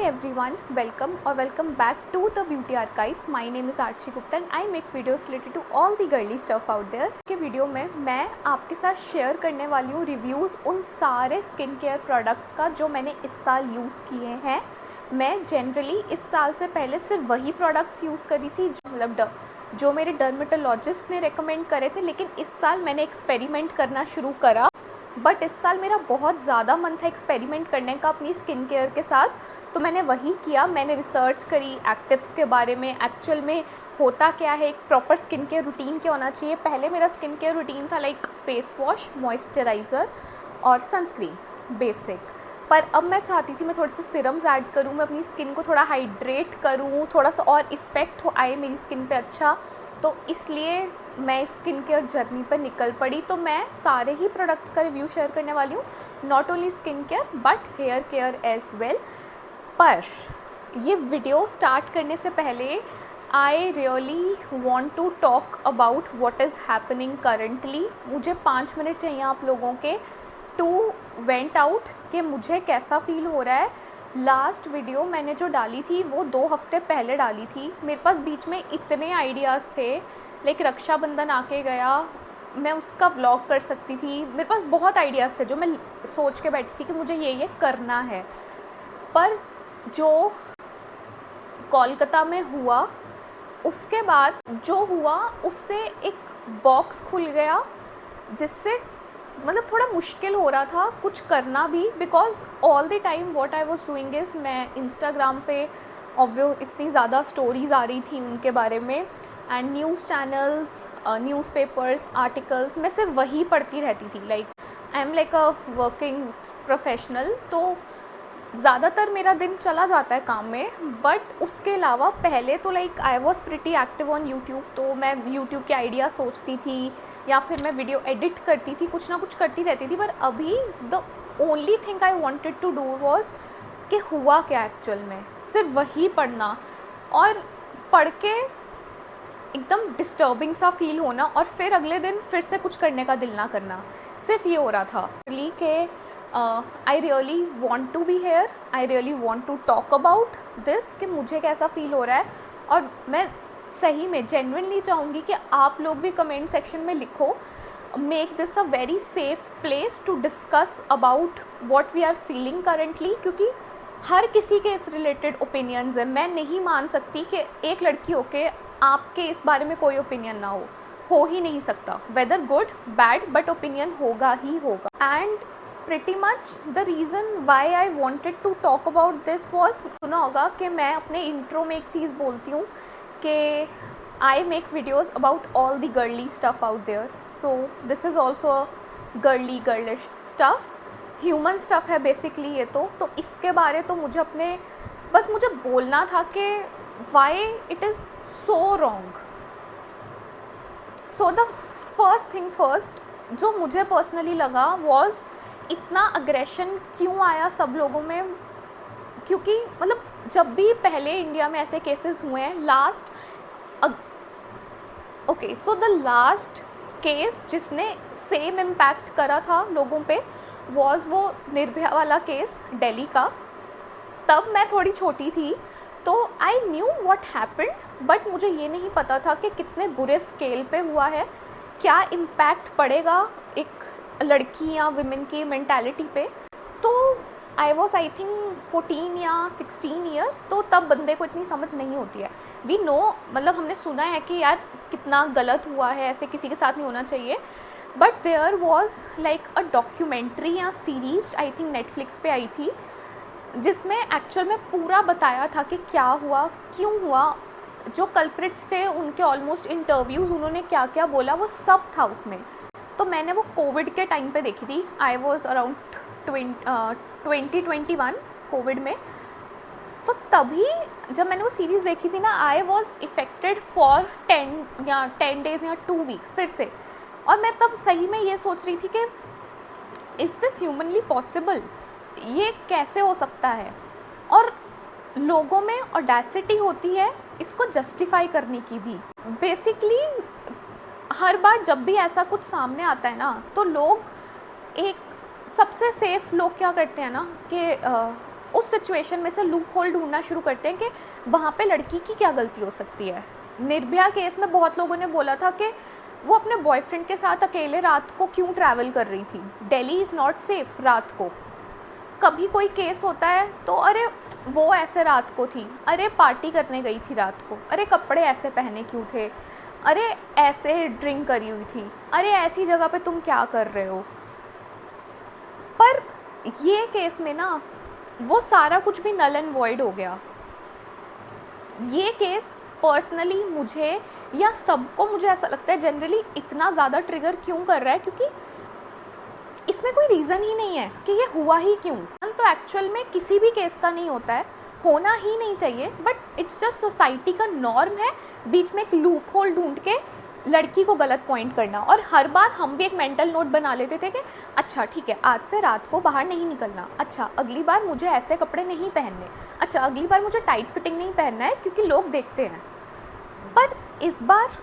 everyone, welcome back to the Beauty Archives. My name is Archie Gupta and I make videos related to all the girly stuff out there. के video में मैं आपके साथ share करने वाली हूँ reviews उन सारे स्किन केयर प्रोडक्ट्स का जो मैंने इस साल यूज़ किए हैं। मैं जनरली इस साल से पहले सिर्फ वही प्रोडक्ट्स यूज़ करी थी जो मेरे डर्मेटोलॉजिस्ट ने रेकमेंड करे थे, लेकिन इस साल मैंने एक्सपेरिमेंट करना शुरू करा। बट इस साल मेरा बहुत ज़्यादा मन था एक्सपेरिमेंट करने का अपनी स्किन केयर के साथ, तो मैंने वही किया। मैंने रिसर्च करी एक्टिव्स के बारे में, एक्चुअल में होता क्या है, एक प्रॉपर स्किन केयर रूटीन क्या होना चाहिए। पहले मेरा स्किन केयर रूटीन था लाइक फेस वॉश, मॉइस्चराइज़र और सनस्क्रीन बेसिक, पर अब मैं चाहती थी मैं थोड़े से सिरम्स ऐड करूँ, मैं अपनी स्किन को थोड़ा हाइड्रेट करूँ, थोड़ा सा और इफ़ेक्ट आए मेरी स्किन पे अच्छा, तो इसलिए मैं स्किन केयर जर्नी पर निकल पड़ी। तो मैं सारे ही प्रोडक्ट्स का रिव्यू शेयर करने वाली हूँ, not only skin care but hair care as well. पर ये वीडियो स्टार्ट करने से पहले I really want to talk about what is happening currently. मुझे 5 मिनट चाहिए आप लोगों के टू वेंट आउट कि मुझे कैसा फील हो रहा है। लास्ट वीडियो मैंने जो डाली थी वो 2 हफ्ते पहले डाली थी। मेरे पास बीच में इतने आइडियाज़ थे, लाइक रक्षाबंधन आके गया, मैं उसका व्लॉग कर सकती थी। मेरे पास बहुत आइडियाज़ थे जो मैं सोच के बैठी थी कि मुझे ये करना है। पर जो कोलकाता में हुआ उसके बाद जो हुआ उससे एक बॉक्स खुल गया, जिससे मतलब थोड़ा मुश्किल हो रहा था कुछ करना भी, because all the time what I was doing is मैं इंस्टाग्राम पे ऑब्वियस इतनी ज़्यादा स्टोरीज़ आ रही थी उनके बारे में, and news channels, newspapers, articles, मैं सिर्फ वही पढ़ती रहती थी। Like I am like a working professional, तो ज़्यादातर मेरा दिन चला जाता है काम में। बट उसके अलावा पहले तो like I was pretty active on YouTube, तो मैं यूट्यूब के आइडिया सोचती थी या फिर मैं वीडियो एडिट करती थी, कुछ ना कुछ करती रहती थी। पर अभी the only thing I wanted to do was कि हुआ क्या एक्चुअल में, सिर्फ वही पढ़ना और पढ़ के एकदम डिस्टर्बिंग सा फील होना और फिर अगले दिन फिर से कुछ करने का दिल ना करना, सिर्फ ये हो रहा था कि I really want to be here, I really want to talk about this कि मुझे कैसा फील हो रहा है। और मैं सही में जेन्युइनली चाहूँगी कि आप लोग भी कमेंट सेक्शन में लिखो, make this a very safe place to discuss about what we are feeling currently, क्योंकि हर किसी के इस रिलेटेड ओपिनियंस है। मैं नहीं मान सकती कि एक लड़की होके आपके इस बारे में कोई ओपिनियन ना हो ही नहीं सकता, weather good bad, but opinion होगा ही होगा। And pretty much the reason why I wanted to talk about this was, सुना होगा कि मैं अपने इंट्रो में एक चीज़ बोलती हूँ कि I make videos about all the girly stuff out there, so this is also a girlish stuff, human stuff है basically ये तो इसके बारे तो मुझे मुझे बोलना था कि why it is so wrong. So the first thing first जो मुझे पर्सनली लगा was इतना अग्रेशन क्यों आया सब लोगों में, क्योंकि मतलब जब भी पहले इंडिया में ऐसे केसेस हुए हैं लास्ट लास्ट केस जिसने सेम इम्पैक्ट करा था लोगों पे वाज वो निर्भया वाला केस दिल्ली का। तब मैं थोड़ी छोटी थी तो I knew what happened, but मुझे ये नहीं पता था कि कितने बुरे स्केल पे हुआ है, क्या इम्पैक्ट पड़ेगा एक लड़की या विमेन की मेंटालिटी पे। तो आई वॉज आई थिंक 14 या 16 ईयर, तो तब बंदे को इतनी समझ नहीं होती है। वी नो, मतलब हमने सुना है कि यार कितना गलत हुआ है, ऐसे किसी के साथ नहीं होना चाहिए। But there was like a documentary या सीरीज, आई थिंक नेटफ्लिक्स पे आई थी, जिसमें एक्चुअल में पूरा बताया था कि क्या हुआ, क्यों हुआ, जो कल्प्रिट्स थे उनके ऑलमोस्ट इंटरव्यूज़, उन्होंने क्या क्या बोला, वो सब था उसमें। तो मैंने वो कोविड के टाइम पे देखी थी, आई वॉज अराउंड 2021 कोविड में। तो तभी जब मैंने वो सीरीज़ देखी थी ना, I was affected for 10 days या 2 वीक्स फिर से। और मैं तब सही में ये सोच रही थी कि इज़ दिस ह्यूमनली पॉसिबल, ये कैसे हो सकता है। और लोगों में ऑडेसिटी होती है इसको जस्टिफाई करने की भी। बेसिकली हर बार जब भी ऐसा कुछ सामने आता है ना, तो लोग एक सबसे सेफ लोग क्या करते हैं ना कि उस सिचुएशन में से लूप होल ढूंढना शुरू करते हैं कि वहाँ पे लड़की की क्या गलती हो सकती है। निर्भया केस में बहुत लोगों ने बोला था कि वो अपने बॉयफ्रेंड के साथ अकेले रात को क्यों ट्रैवल कर रही थी। दिल्ली इज़ नॉट सेफ रात को। कभी कोई केस होता है तो अरे वो ऐसे रात को थी, अरे पार्टी करने गई थी रात को, अरे कपड़े ऐसे पहने क्यों थे, अरे ऐसे ड्रिंक करी हुई थी, अरे ऐसी जगह पे तुम क्या कर रहे हो। पर ये केस में ना वो सारा कुछ भी नल एंड वॉइड हो गया। ये केस पर्सनली मुझे या सबको, मुझे ऐसा लगता है जनरली, इतना ज़्यादा ट्रिगर क्यों कर रहा है क्योंकि इसमें कोई रीज़न ही नहीं है कि ये हुआ ही क्यों। तो एक्चुअल में किसी भी केस का नहीं होता है, होना ही नहीं चाहिए, बट इट्स जस्ट सोसाइटी का नॉर्म है बीच में एक लूप होल ढूंढ के लड़की को गलत पॉइंट करना। और हर बार हम भी एक मेंटल नोट बना लेते थे कि अच्छा ठीक है, आज से रात को बाहर नहीं निकलना, अच्छा अगली बार मुझे ऐसे कपड़े नहीं पहनने, अच्छा अगली बार मुझे टाइट फिटिंग नहीं पहनना है क्योंकि लोग देखते हैं। पर इस बार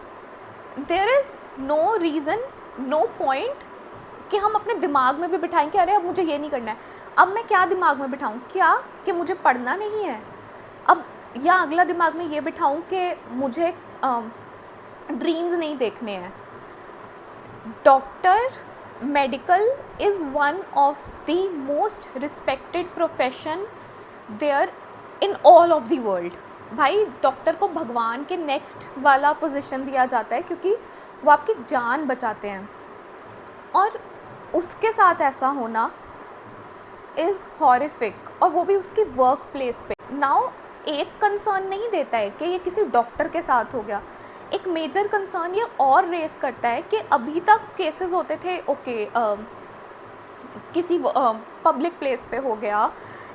there is no reason, no point कि हम अपने दिमाग में भी बिठाएं कि अरे अब मुझे ये नहीं करना है। अब मैं क्या दिमाग में बिठाऊं, क्या कि मुझे पढ़ना नहीं है अब, या अगला दिमाग में ये बिठाऊं कि मुझे ड्रीम्स नहीं देखने हैं। Doctor, medical is one of the most respected profession there in all of the world. भाई डॉक्टर को भगवान के नेक्स्ट वाला पोजीशन दिया जाता है क्योंकि वो आपकी जान बचाते हैं, और उसके साथ ऐसा होना इज़ हॉरिफिक, और वो भी उसकी वर्क प्लेस पे। नाउ एक कंसर्न नहीं देता है कि ये किसी डॉक्टर के साथ हो गया, एक मेजर कंसर्न ये और रेस करता है कि अभी तक केसेस होते थे ओके किसी पब्लिक प्लेस पे हो गया,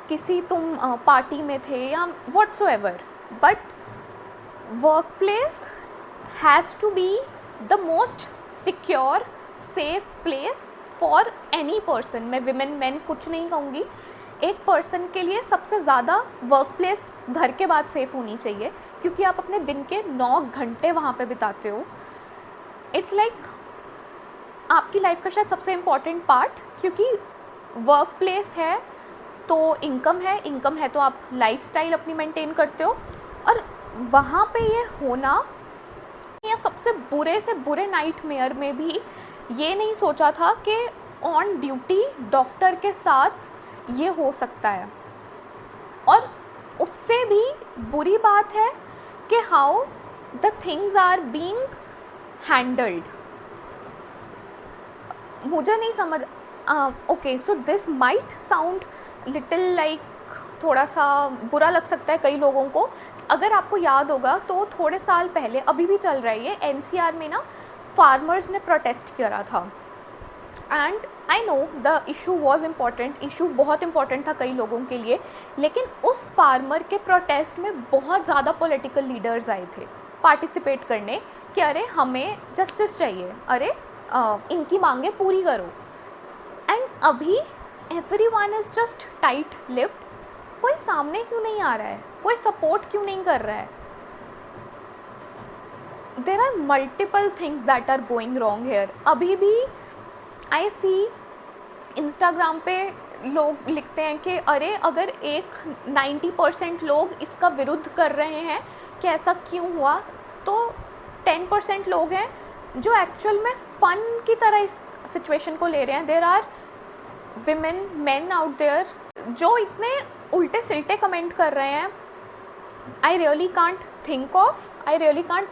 किसी तुम पार्टी में थे या whatsoever, but work place has to be the most secure safe place for any person. मैं विमेन मैन कुछ नहीं कहूँगी, एक पर्सन के लिए सबसे ज़्यादा वर्क प्लेस घर के बाद सेफ़ होनी चाहिए क्योंकि आप अपने दिन के 9 घंटे वहाँ पे बिताते हो। इट्स लाइक आपकी लाइफ का शायद सबसे इम्पॉर्टेंट पार्ट, क्योंकि वर्क प्लेस है तो इनकम है, इनकम है तो आप लाइफस्टाइल अपनी मेंटेन करते हो, और वहाँ पे ये होना, या सबसे बुरे से बुरे नाइटमेयर में भी ये नहीं सोचा था कि ऑन ड्यूटी डॉक्टर के साथ ये हो सकता है। और उससे भी बुरी बात है कि how the things are being handled. मुझे नहीं समझ, okay so this might sound little like, थोड़ा सा बुरा लग सकता है कई लोगों को। अगर आपको याद होगा तो थोड़े साल पहले, अभी भी चल रहा है ये, एनसीआर में ना फार्मर्स ने प्रोटेस्ट करा था, and I know the issue was important, issue बहुत इम्पॉर्टेंट था कई लोगों के लिए, लेकिन उस फार्मर के प्रोटेस्ट में बहुत ज़्यादा पॉलिटिकल लीडर्स आए थे पार्टिसिपेट करने कि अरे हमें जस्टिस चाहिए, अरे इनकी मांगें पूरी करो। एंड अभी everyone is just tight lipped, कोई सामने क्यों नहीं आ रहा है, कोई सपोर्ट क्यों नहीं कर रहा है। There are multiple things that are going wrong here. अभी भी आई सी इंस्टाग्राम पे लोग लिखते हैं कि अरे अगर 90% लोग इसका विरुद्ध कर रहे हैं कि ऐसा क्यों हुआ, तो 10% लोग हैं जो एक्चुअल में फ़न की तरह इस सिचुएशन को ले रहे हैं। There are women man out there जो इतने उल्टे सिल्टे कमेंट कर रहे हैं, I really can't think of, I really can't,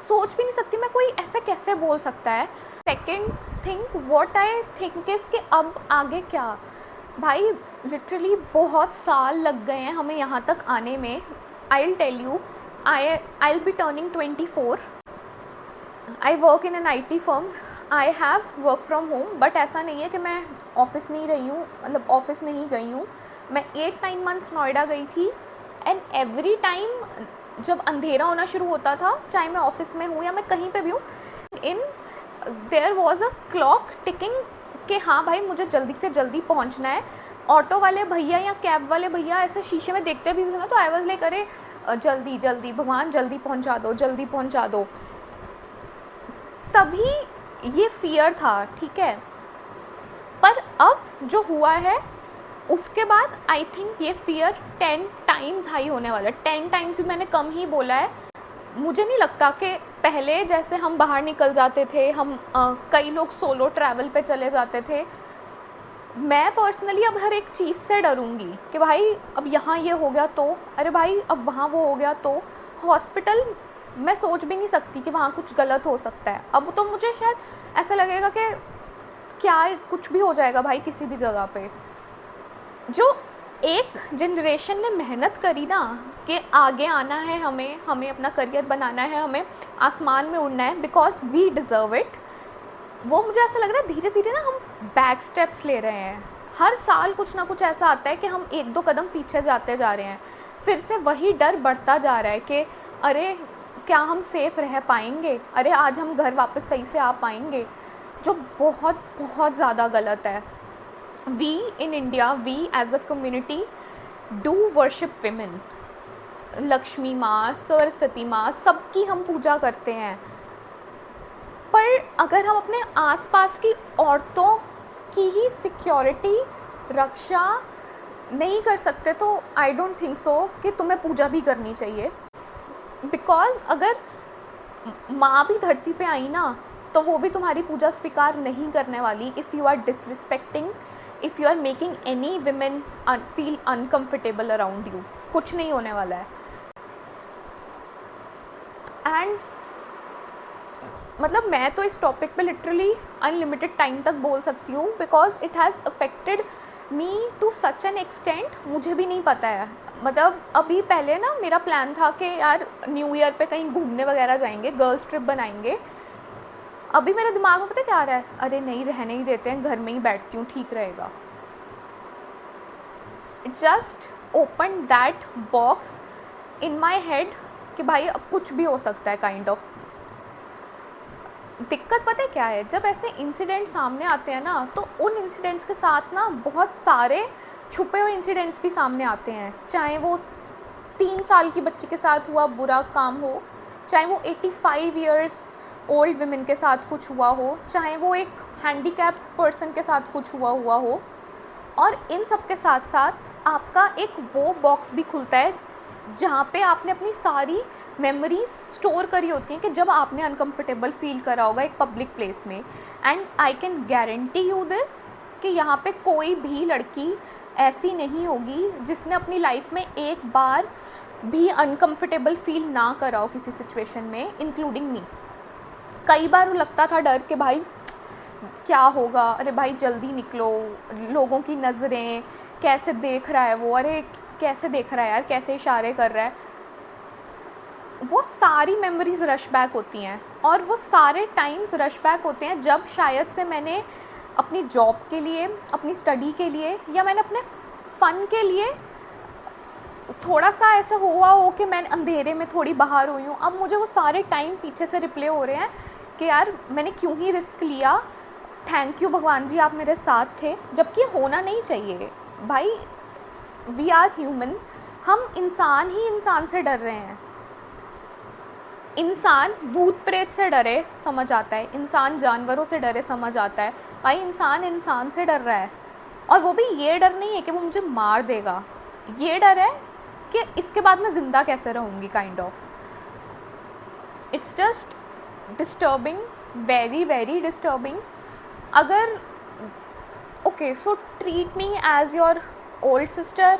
सोच भी नहीं सकती मैं कोई ऐसे कैसे बोल सकता है। Second thing what I think is कि अब आगे क्या, भाई लिटरली बहुत साल लग गए हैं हमें यहाँ तक आने में। I will tell you, I will be turning 24, I work in an IT firm, I have work from home, but ऐसा नहीं है कि मैं ऑफिस नहीं रही हूँ, मतलब ऑफिस नहीं गई हूँ। मैं 8-9 मंथ्स नोएडा गई थी, एंड एवरी टाइम जब अंधेरा होना शुरू होता था, चाहे मैं ऑफिस में हूँ या मैं कहीं पे भी हूँ, there was a clock ticking कि हाँ भाई मुझे जल्दी से जल्दी पहुँचना है। ऑटो वाले भैया या कैब वाले भैया ऐसे शीशे में देखते भी थे ना, तो आई वाज लाइक अरे जल्दी जल्दी भगवान जल्दी पहुँचा दो, जल्दी पहुँचा दो। तभी ये फियर था, ठीक है। पर अब जो हुआ है उसके बाद आई थिंक ये फियर 10 टाइम्स हाई होने वाला है। 10 टाइम्स भी मैंने कम ही बोला है। मुझे नहीं लगता कि पहले जैसे हम बाहर निकल जाते थे, हम कई लोग सोलो ट्रैवल पे चले जाते थे। मैं पर्सनली अब हर एक चीज़ से डरूंगी कि भाई अब यहाँ ये हो गया तो, अरे भाई अब वहाँ वो हो गया तो। हॉस्पिटल मैं सोच भी नहीं सकती कि वहाँ कुछ गलत हो सकता है। अब तो मुझे शायद ऐसा लगेगा कि क्या कुछ भी हो जाएगा भाई किसी भी जगह पे। जो एक जनरेशन ने मेहनत करी ना कि आगे आना है, हमें अपना करियर बनाना है, हमें आसमान में उड़ना है बिकॉज वी डिज़र्व इट, वो मुझे ऐसा लग रहा है धीरे धीरे ना हम बैक स्टेप्स ले रहे हैं। हर साल कुछ ना कुछ ऐसा आता है कि हम 1-2 कदम पीछे जाते जा रहे हैं। फिर से वही डर बढ़ता जा रहा है कि अरे क्या हम सेफ़ रह पाएंगे, अरे आज हम घर वापस सही से आ पाएंगे, जो बहुत बहुत ज़्यादा गलत है। We in India, we as a community do worship women. Lakshmi माँ, सरस्वती माँ, सबकी हम पूजा करते हैं। पर अगर हम अपने आसपास की औरतों की ही सिक्योरिटी, रक्षा नहीं कर सकते तो आई डोंट थिंक सो कि तुम्हें पूजा भी करनी चाहिए। बिकॉज़ अगर माँ भी धरती पे आई ना तो वो भी तुम्हारी पूजा स्वीकार नहीं करने वाली if you are disrespecting, if you are making any women feel uncomfortable around you. कुछ नहीं होने वाला है। एंड मतलब मैं तो इस टॉपिक पे लिटरली अनलिमिटेड टाइम तक बोल सकती हूँ because it has affected me to such an extent, मुझे भी नहीं पता है। मतलब अभी पहले ना मेरा प्लान था कि यार न्यू ईयर पे कहीं घूमने वगैरह जाएंगे, गर्ल्स ट्रिप बनाएंगे। अभी मेरे दिमाग में पता क्या आ रहा है, अरे नहीं रहने ही देते हैं, घर में ही बैठती हूँ, ठीक रहेगा। It just open that box in my head कि भाई अब कुछ भी हो सकता है काइंड ऑफ। दिक्कत पता है क्या है, जब ऐसे इंसिडेंट सामने आते हैं ना तो उन इंसिडेंट्स के साथ ना बहुत सारे छुपे हुए इंसिडेंट्स भी सामने आते हैं। चाहे वो 3 साल की बच्ची के साथ हुआ बुरा काम हो, चाहे वो 85 ईयर्स ओल्ड विमेन के साथ कुछ हुआ हो, चाहे वो एक हैंडीकैप पर्सन के साथ कुछ हुआ हो। और इन सब के साथ साथ आपका एक वो बॉक्स भी खुलता है जहाँ पे आपने अपनी सारी मेमोरीज़ स्टोर करी होती हैं कि जब आपने अनकंफर्टेबल फील करा होगा एक पब्लिक प्लेस में। And I can guarantee you this कि यहाँ पे कोई भी लड़की ऐसी नहीं होगी जिसने अपनी लाइफ में एक बार भी अनकंफर्टेबल फील ना करा हो किसी सिचुएशन में, इंक्लूडिंग मी। कई बार लगता था डर के भाई क्या होगा, अरे भाई जल्दी निकलो, लोगों की नज़रें, कैसे देख रहा है वो, अरे कैसे देख रहा है यार, कैसे इशारे कर रहा है। वो सारी मेमोरीज़ रश बैक होती हैं और वो सारे टाइम्स रश बैक होते हैं जब शायद से मैंने अपनी जॉब के लिए, अपनी स्टडी के लिए या मैंने अपने फ़न के लिए थोड़ा सा ऐसा हुआ हो कि मैं अंधेरे में थोड़ी बाहर हुई हूँ। अब मुझे वो सारे टाइम पीछे से रिप्ले हो रहे हैं कि यार मैंने क्यों ही रिस्क लिया, थैंक यू भगवान जी आप मेरे साथ थे, जबकि होना नहीं चाहिए भाई। वी आर ह्यूमन, हम इंसान ही इंसान से डर रहे हैं। इंसान भूत प्रेत से डरे समझ आता है, इंसान जानवरों से डरे समझ आता है, भाई इंसान इंसान से डर रहा है। और वो भी ये डर नहीं है कि वो मुझे मार देगा, ये डर है कि इसके बाद मैं ज़िंदा कैसे रहूँगी kind of. It's just disturbing, very very disturbing. अगर okay so treat me as your old sister,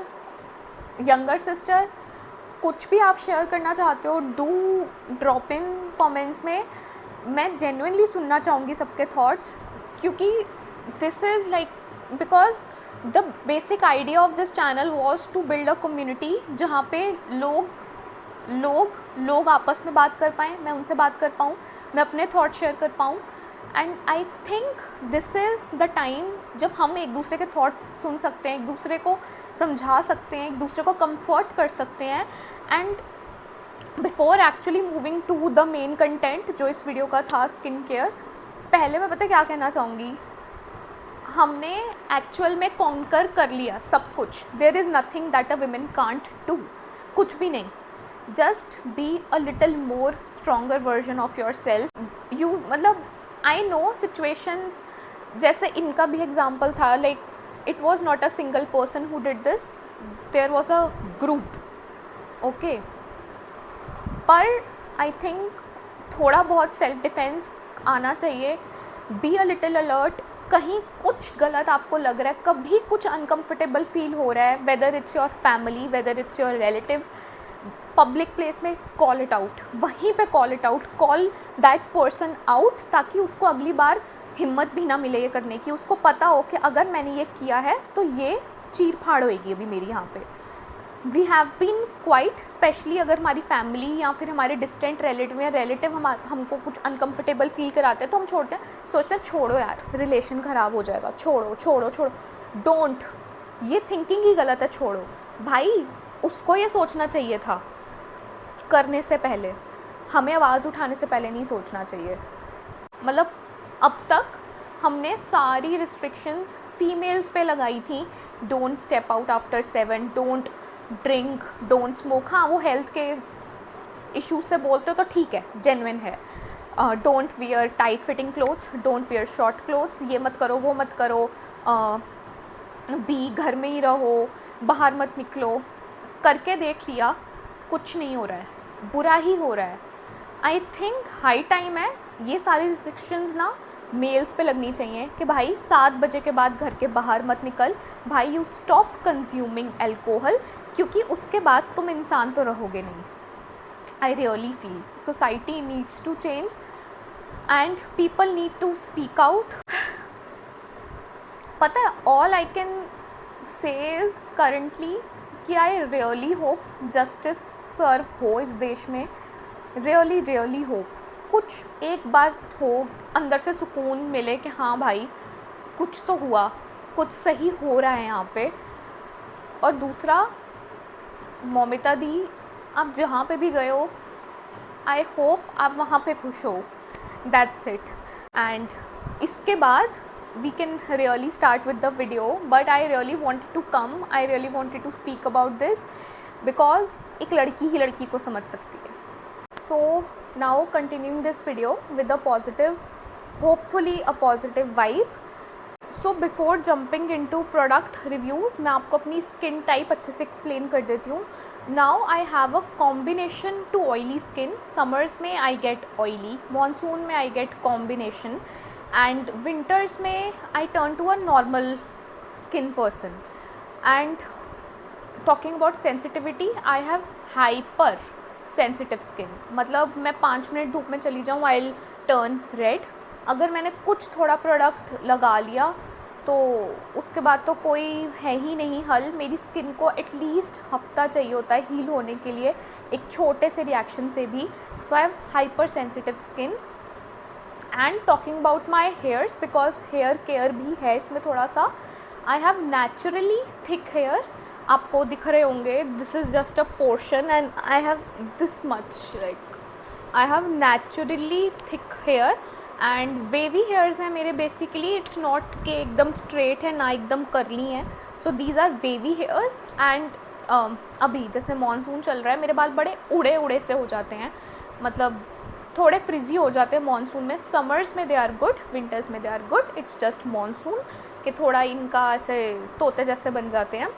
younger sister, कुछ भी आप शेयर करना चाहते हो डू ड्रॉप इन कमेंट्स में। मैं जेन्युइनली सुनना चाहूँगी सबके थॉट्स, क्योंकि this is like because the basic idea of this channel was to build a community जहाँ पे लोग आपस में बात कर पाएँ, मैं उनसे बात कर पाऊँ, मैं अपने थॉट शेयर कर पाऊँ। And I think this is the time जब हम एक दूसरे के थॉट्स सुन सकते हैं, एक दूसरे को समझा सकते हैं, एक दूसरे को कंफर्ट कर सकते हैं। And before actually moving to the main content जो इस वीडियो का था, स्किन केयर, पहले मैं पता क्या कहना चाहूँगी, हमने एक्चुअल में कॉन्कर कर लिया सब कुछ। There is nothing that a women can't do, कुछ भी नहीं। Just be a little more stronger version of yourself. You मतलब आई नो सिचुएशंस, जैसे इनका भी एग्जाम्पल था, like it was not a single person who did this, there was a group, okay. पर I think थोड़ा बहुत self defence आना चाहिए. B a little alert. कहीं कुछ गलत आपको लग रहा है, कभी कुछ अनकम्फर्टेबल फील हो रहा है, whether it's your family, whether it's your relatives, public place में कॉल इट आउट. वहीं पे call it out, call that person out, ताकि उसको अगली बार हिम्मत भी ना मिले ये करने की. उसको पता हो कि अगर मैंने ये किया है तो ये चीर फाड़ होएगी अभी मेरी यहाँ पे. We have been quite, specially अगर हमारी फैमिली या फिर हमारे डिस्टेंट रिलेटिव या रिलेटिव हमको कुछ अनकम्फर्टेबल फील कराते हैं तो हम छोड़ते हैं, सोचते हैं छोड़ो यार रिलेशन ख़राब हो जाएगा, छोड़ो छोड़ो छोड़ो. डोंट, ये थिंकिंग ही गलत है. छोड़ो भाई, उसको ये सोचना चाहिए था करने से पहले. हमें आवाज़ उठाने से पहले नहीं सोचना चाहिए. मतलब अब तक हमने सारी रिस्ट्रिक्शंस फीमेल्स पे लगाई थी. Don't step out after 7, don't drink, don't smoke. हाँ, वो हेल्थ के इश्यूज से बोलते हो तो ठीक है, जेन्युइन है. Don't wear tight fitting clothes, don't wear short clothes, ये मत करो वो मत करो. बी घर में ही रहो, बाहर मत निकलो. करके देख लिया, कुछ नहीं हो रहा है, बुरा ही हो रहा है. आई थिंक हाई टाइम है ये सारी रिस्ट्रिक्शंस ना मेल्स पे लगनी चाहिए कि भाई 7 बजे के बाद घर के बाहर मत निकल. भाई यू स्टॉप कंज्यूमिंग अल्कोहल, क्योंकि उसके बाद तुम इंसान तो रहोगे नहीं. I really feel society needs to change and people need to speak out. पता है, all I can say is currently कि I really hope justice serve हो इस देश में. रियली रियली होप कुछ एक बार हो, अंदर से सुकून मिले कि हाँ भाई कुछ तो हुआ, कुछ सही हो रहा है यहाँ पे. और दूसरा, मौमिता दी, आप जहाँ पे भी गए हो, आई होप आप वहाँ पे खुश हो. That's it. एंड इसके बाद we can really start with the video, but I really wanted to come, I really wanted to speak about this because एक लड़की ही लड़की को समझ सकती है. So now continuing this video with a positive, hopefully a positive vibe. So before jumping into product reviews, मैं आपको अपनी स्किन टाइप अच्छे से एक्सप्लेन कर देती हूँ. Now I have a combination to oily skin. Summers में I get oily, monsoon में I get combination, and winters में I turn to a normal skin person. And talking about sensitivity, I have hyper sensitive skin. मतलब मैं 5 minute धूप में चली जाऊँ I'll turn red. अगर मैंने कुछ थोड़ा प्रोडक्ट लगा लिया तो उसके बाद तो कोई है ही नहीं हल. मेरी स्किन को एटलीस्ट हफ्ता चाहिए होता है हील होने के लिए, एक छोटे से रिएक्शन से भी. So I have hyper sensitive skin. And talking about my hairs, because hair care भी है इसमें थोड़ा सा. I have naturally thick hair, आपको दिख रहे होंगे. This is just a portion and I have this much, like I have naturally thick hair. And wavy hairs हैं मेरे बेसिकली. इट्स नॉट कि एकदम स्ट्रेट है ना एकदम करली हैं. So these are wavy hairs. And अभी जैसे मानसून चल रहा है, मेरे बाल बड़े उड़े उड़े से हो जाते हैं, मतलब थोड़े फ्रिजी हो जाते हैं मानसून में. समर्स में दे आर गुड, विंटर्स में they are good. It's just monsoon कि थोड़ा इनका ऐसे तोते जैसे बन जाते हैं.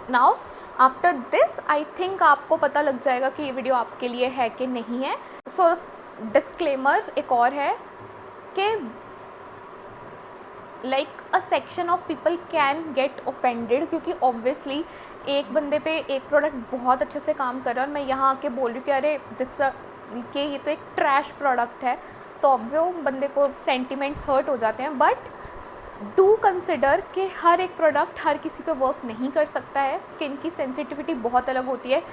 Now after this I think आपको पता लग जाएगा कि ये वीडियो आपके लिए है कि नहीं है. सो डिस्क्लेमर एक और है कि like a section of people can get offended, क्योंकि ऑब्वियसली एक बंदे पे एक प्रोडक्ट बहुत अच्छे से काम कर रहा है और मैं यहाँ आके बोल रही हूँ कि अरे कि ये तो एक ट्रैश प्रोडक्ट है, तो अब वो बंदे को सेंटिमेंट्स हर्ट हो जाते हैं. बट डू कंसिडर कि हर एक प्रोडक्ट हर किसी पे वर्क नहीं कर सकता है. स्किन की सेंसिटिविटी बहुत अलग होती है.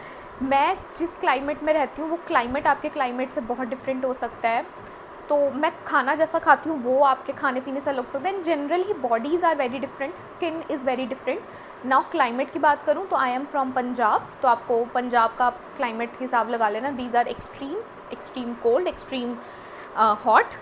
मैं जिस क्लाइमेट में रहती हूँ वो क्लाइमेट आपके क्लाइमेट से बहुत डिफरेंट हो सकता है. तो मैं खाना जैसा खाती हूँ वो आपके खाने पीने से अलग हो सकता है. And generally bodies are very different, skin is very different. Now climate की बात करूँ तो आई एम फ्रॉम पंजाब, तो आपको पंजाब का क्लाइमेट हिसाब लगा लेना. These are extremes, extreme cold, extreme hot.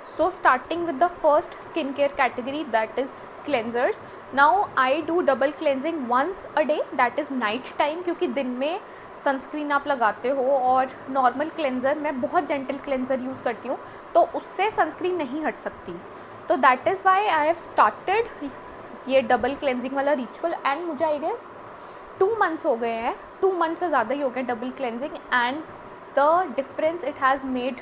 So starting with the first skincare category, that is cleansers. Now I do double cleansing once a day, that is night time, क्योंकि दिन में sunscreen आप लगाते हो और नॉर्मल क्लेंज़र मैं बहुत gentle cleanser use करती हूँ तो उससे सनस्क्रीन नहीं हट सकती. तो that is why I have started ये डबल क्लेंजिंग वाला रिचुअल, एंड मुझे आई गेस 2 मंथ्स हो गए हैं, 2 मंथ से ज़्यादा ही हो गए double cleansing, and the difference it has made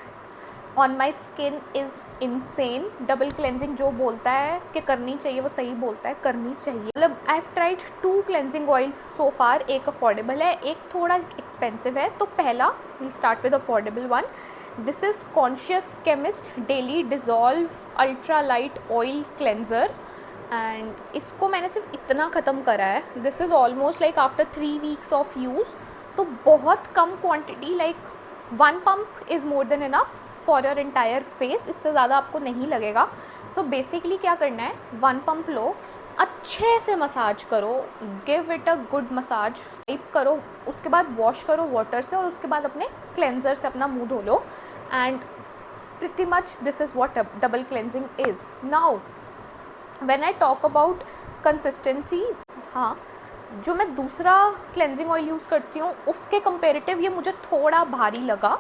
on my skin is insane. Double cleansing जो बोलता है कि करनी चाहिए वो सही बोलता है, करनी चाहिए। मतलब I have tried 2 cleansing oils so far, एक अफोर्डेबल है, एक थोड़ा एक्सपेंसिव है। तो पहला will start with affordable one. This is conscious chemist daily dissolve ultra light oil cleanser, and इसको मैंने सिर्फ इतना ख़त्म करा है। This is almost like after 3 weeks of use, तो बहुत कम quantity, like 1 pump is more than enough for your entire face, इससे ज़्यादा आपको नहीं लगेगा। सो बेसिकली क्या करना है, 1 पम्प लो, अच्छे से मसाज करो, give it a good massage, wipe करो, उसके बाद वॉश करो वाटर से, और उसके बाद अपने क्लेंजर से अपना मुंह धो लो, and pretty much this is what double cleansing is. Now when I talk about consistency, हाँ, जो मैं दूसरा क्लेंजिंग ऑयल यूज़ करती हूँ उसके कंपेरेटिव ये मुझे थोड़ा भारी लगा,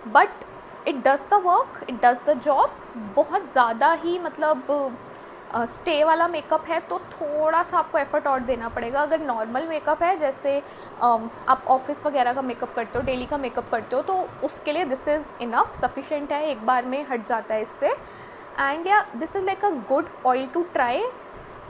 but it does the work, it does the job. बहुत ज़्यादा ही मतलब स्टे वाला मेकअप है तो थोड़ा सा आपको एफर्ट और देना पड़ेगा। अगर नॉर्मल मेकअप है, जैसे आप ऑफिस वगैरह का मेकअप करते हो, डेली का मेकअप करते हो, तो उसके लिए दिस इज़ इनफ, सफिशेंट है, एक बार में हट जाता है इससे। And yeah this is like a good oil to try.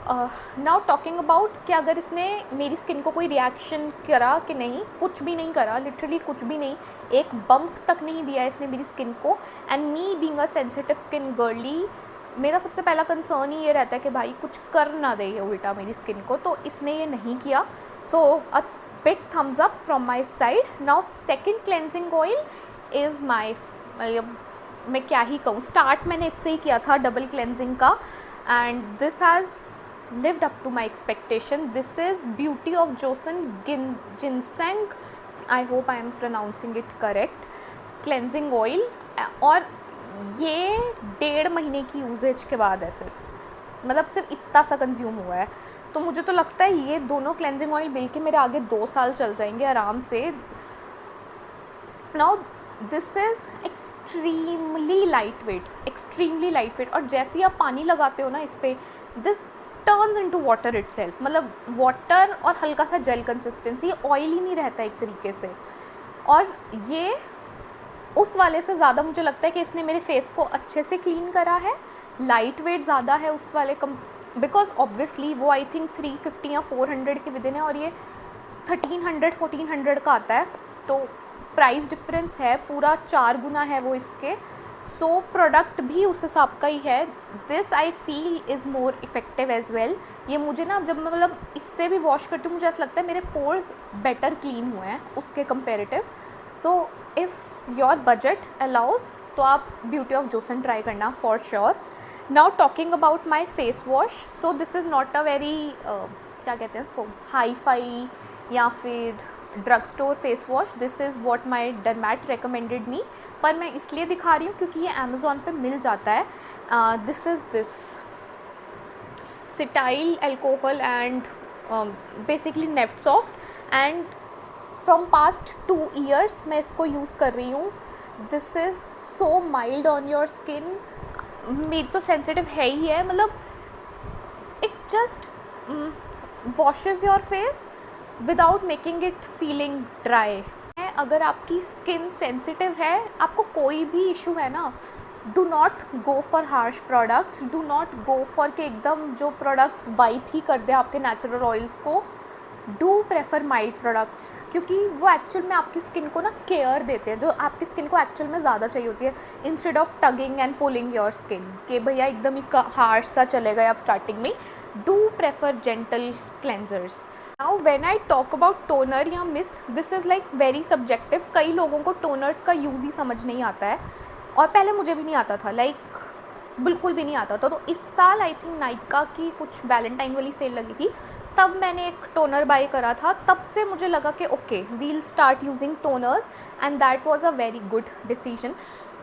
Now talking about कि अगर इसने मेरी स्किन को कोई रिएक्शन करा कि नहीं, कुछ भी नहीं करा, लिटरली कुछ भी नहीं, एक बम्प तक नहीं दिया इसने मेरी स्किन को। And me being a sensitive skin girly, मेरा सबसे पहला कंसर्न ही ये रहता है कि भाई कुछ कर ना दे ये उल्टा मेरी स्किन को, तो इसने ये नहीं किया। So a big thumbs up from my side. Now second cleansing oil is my, मैं क्या ही कहूँ, स्टार्ट मैंने इससे ही किया था डबल क्लेंजिंग का, and this has lived up to my expectation. This is Beauty of Joseon Ginseng, I hope I am pronouncing it correct, cleansing oil, और ये 1.5 महीने की यूजेज के बाद है, मतलब सिर्फ इतना सा कंज्यूम हुआ है। तो मुझे तो लगता है ये दोनों क्लेंजिंग ऑयल मिल के मेरे आगे 2 साल चल जाएंगे आराम से। Now this is extremely light weight, और जैसे ही आप पानी लगाते हो ना इस पर, this turns into water itself, मतलब वाटर और हल्का सा जेल कंसिस्टेंसी, ऑयल ही नहीं रहता एक तरीके से। और ये उस वाले से ज़्यादा मुझे लगता है कि इसने मेरे फेस को अच्छे से क्लीन करा है, लाइट वेट ज़्यादा है उस वाले बिकॉज ऑब्वियसली वो आई थिंक 350 या 400 के विदिन है, और ये 1300-1400 का आता है, तो प्राइस डिफरेंस है पूरा 4 गुना है वो इसके। सो प्रोडक्ट भी उस हिसाब का ही है। This I feel is more effective as well. ये मुझे ना, जब मैं मतलब इससे भी वॉश करती हूँ, मुझे ऐसा लगता है मेरे पोर्स बेटर क्लीन हुए हैं उसके comparative. So if your budget allows तो आप ब्यूटी ऑफ जोसन ट्राई करना for sure. Now talking about my face wash, so this is not a very क्या कहते हैं इसको, हाई फाई या फिर drug store face wash. This is what my dermat recommended me, पर मैं इसलिए दिखा रही हूँ क्योंकि ये अमेज़ॉन पे मिल जाता है। This is this cetyl alcohol and basically NEFT soft, and from past 2 years मैं इसको यूज़ कर रही हूँ। This is so mild on your skin, मेरी तो सेंसिटिव है ही है, मतलब it just washes your face without making it feeling dry. अगर आपकी स्किन सेंसिटिव है, आपको कोई भी इशू है ना, do not go for harsh products, do not go for कि एकदम जो प्रोडक्ट्स वाइप ही कर दे आपके नेचुरल ऑयल्स को। डू प्रेफर माइल्ड प्रोडक्ट्स, क्योंकि वो एक्चुअल में आपकी स्किन को ना केयर देते हैं जो आपकी स्किन को एक्चुअल में ज़्यादा चाहिए होती है, instead of tugging and pulling your skin कि भैया एकदम ही हार्श सा चलेगा आप स्टार्टिंग में। Do prefer gentle cleansers. Now when I talk about toner या mist, this is like very subjective. कई लोगों को टोनर्स का यूज़ ही समझ नहीं आता है, और पहले मुझे भी नहीं आता था, लाइक बिल्कुल भी नहीं आता था। तो इस साल आई थिंक नायका की कुछ वैलेंटाइन वाली सेल लगी थी, तब मैंने एक टोनर बाय करा था। तब से मुझे लगा कि okay we'll start using toners, and that was a very good decision.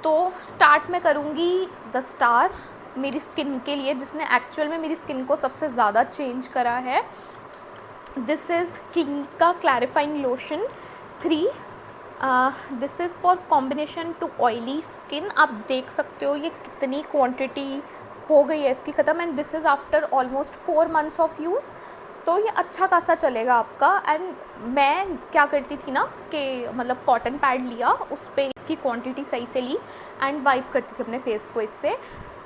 तो स्टार्ट मैं करूँगी द स्टार मेरी स्किन के लिए, जिसने एक्चुअल में मेरी स्किन को सबसे ज़्यादा चेंज करा है। This is Clinique clarifying lotion 3। This is for combination to oily skin. आप देख सकते हो ये कितनी क्वांटिटी हो गई है इसकी ख़त्म, and this is after almost 4 months of use. तो ये अच्छा खासा चलेगा आपका। एंड मैं क्या करती थी ना कि मतलब कॉटन पैड लिया, उस पर इसकी क्वांटिटी सही से ली एंड वाइप करती थी अपने फेस को इससे।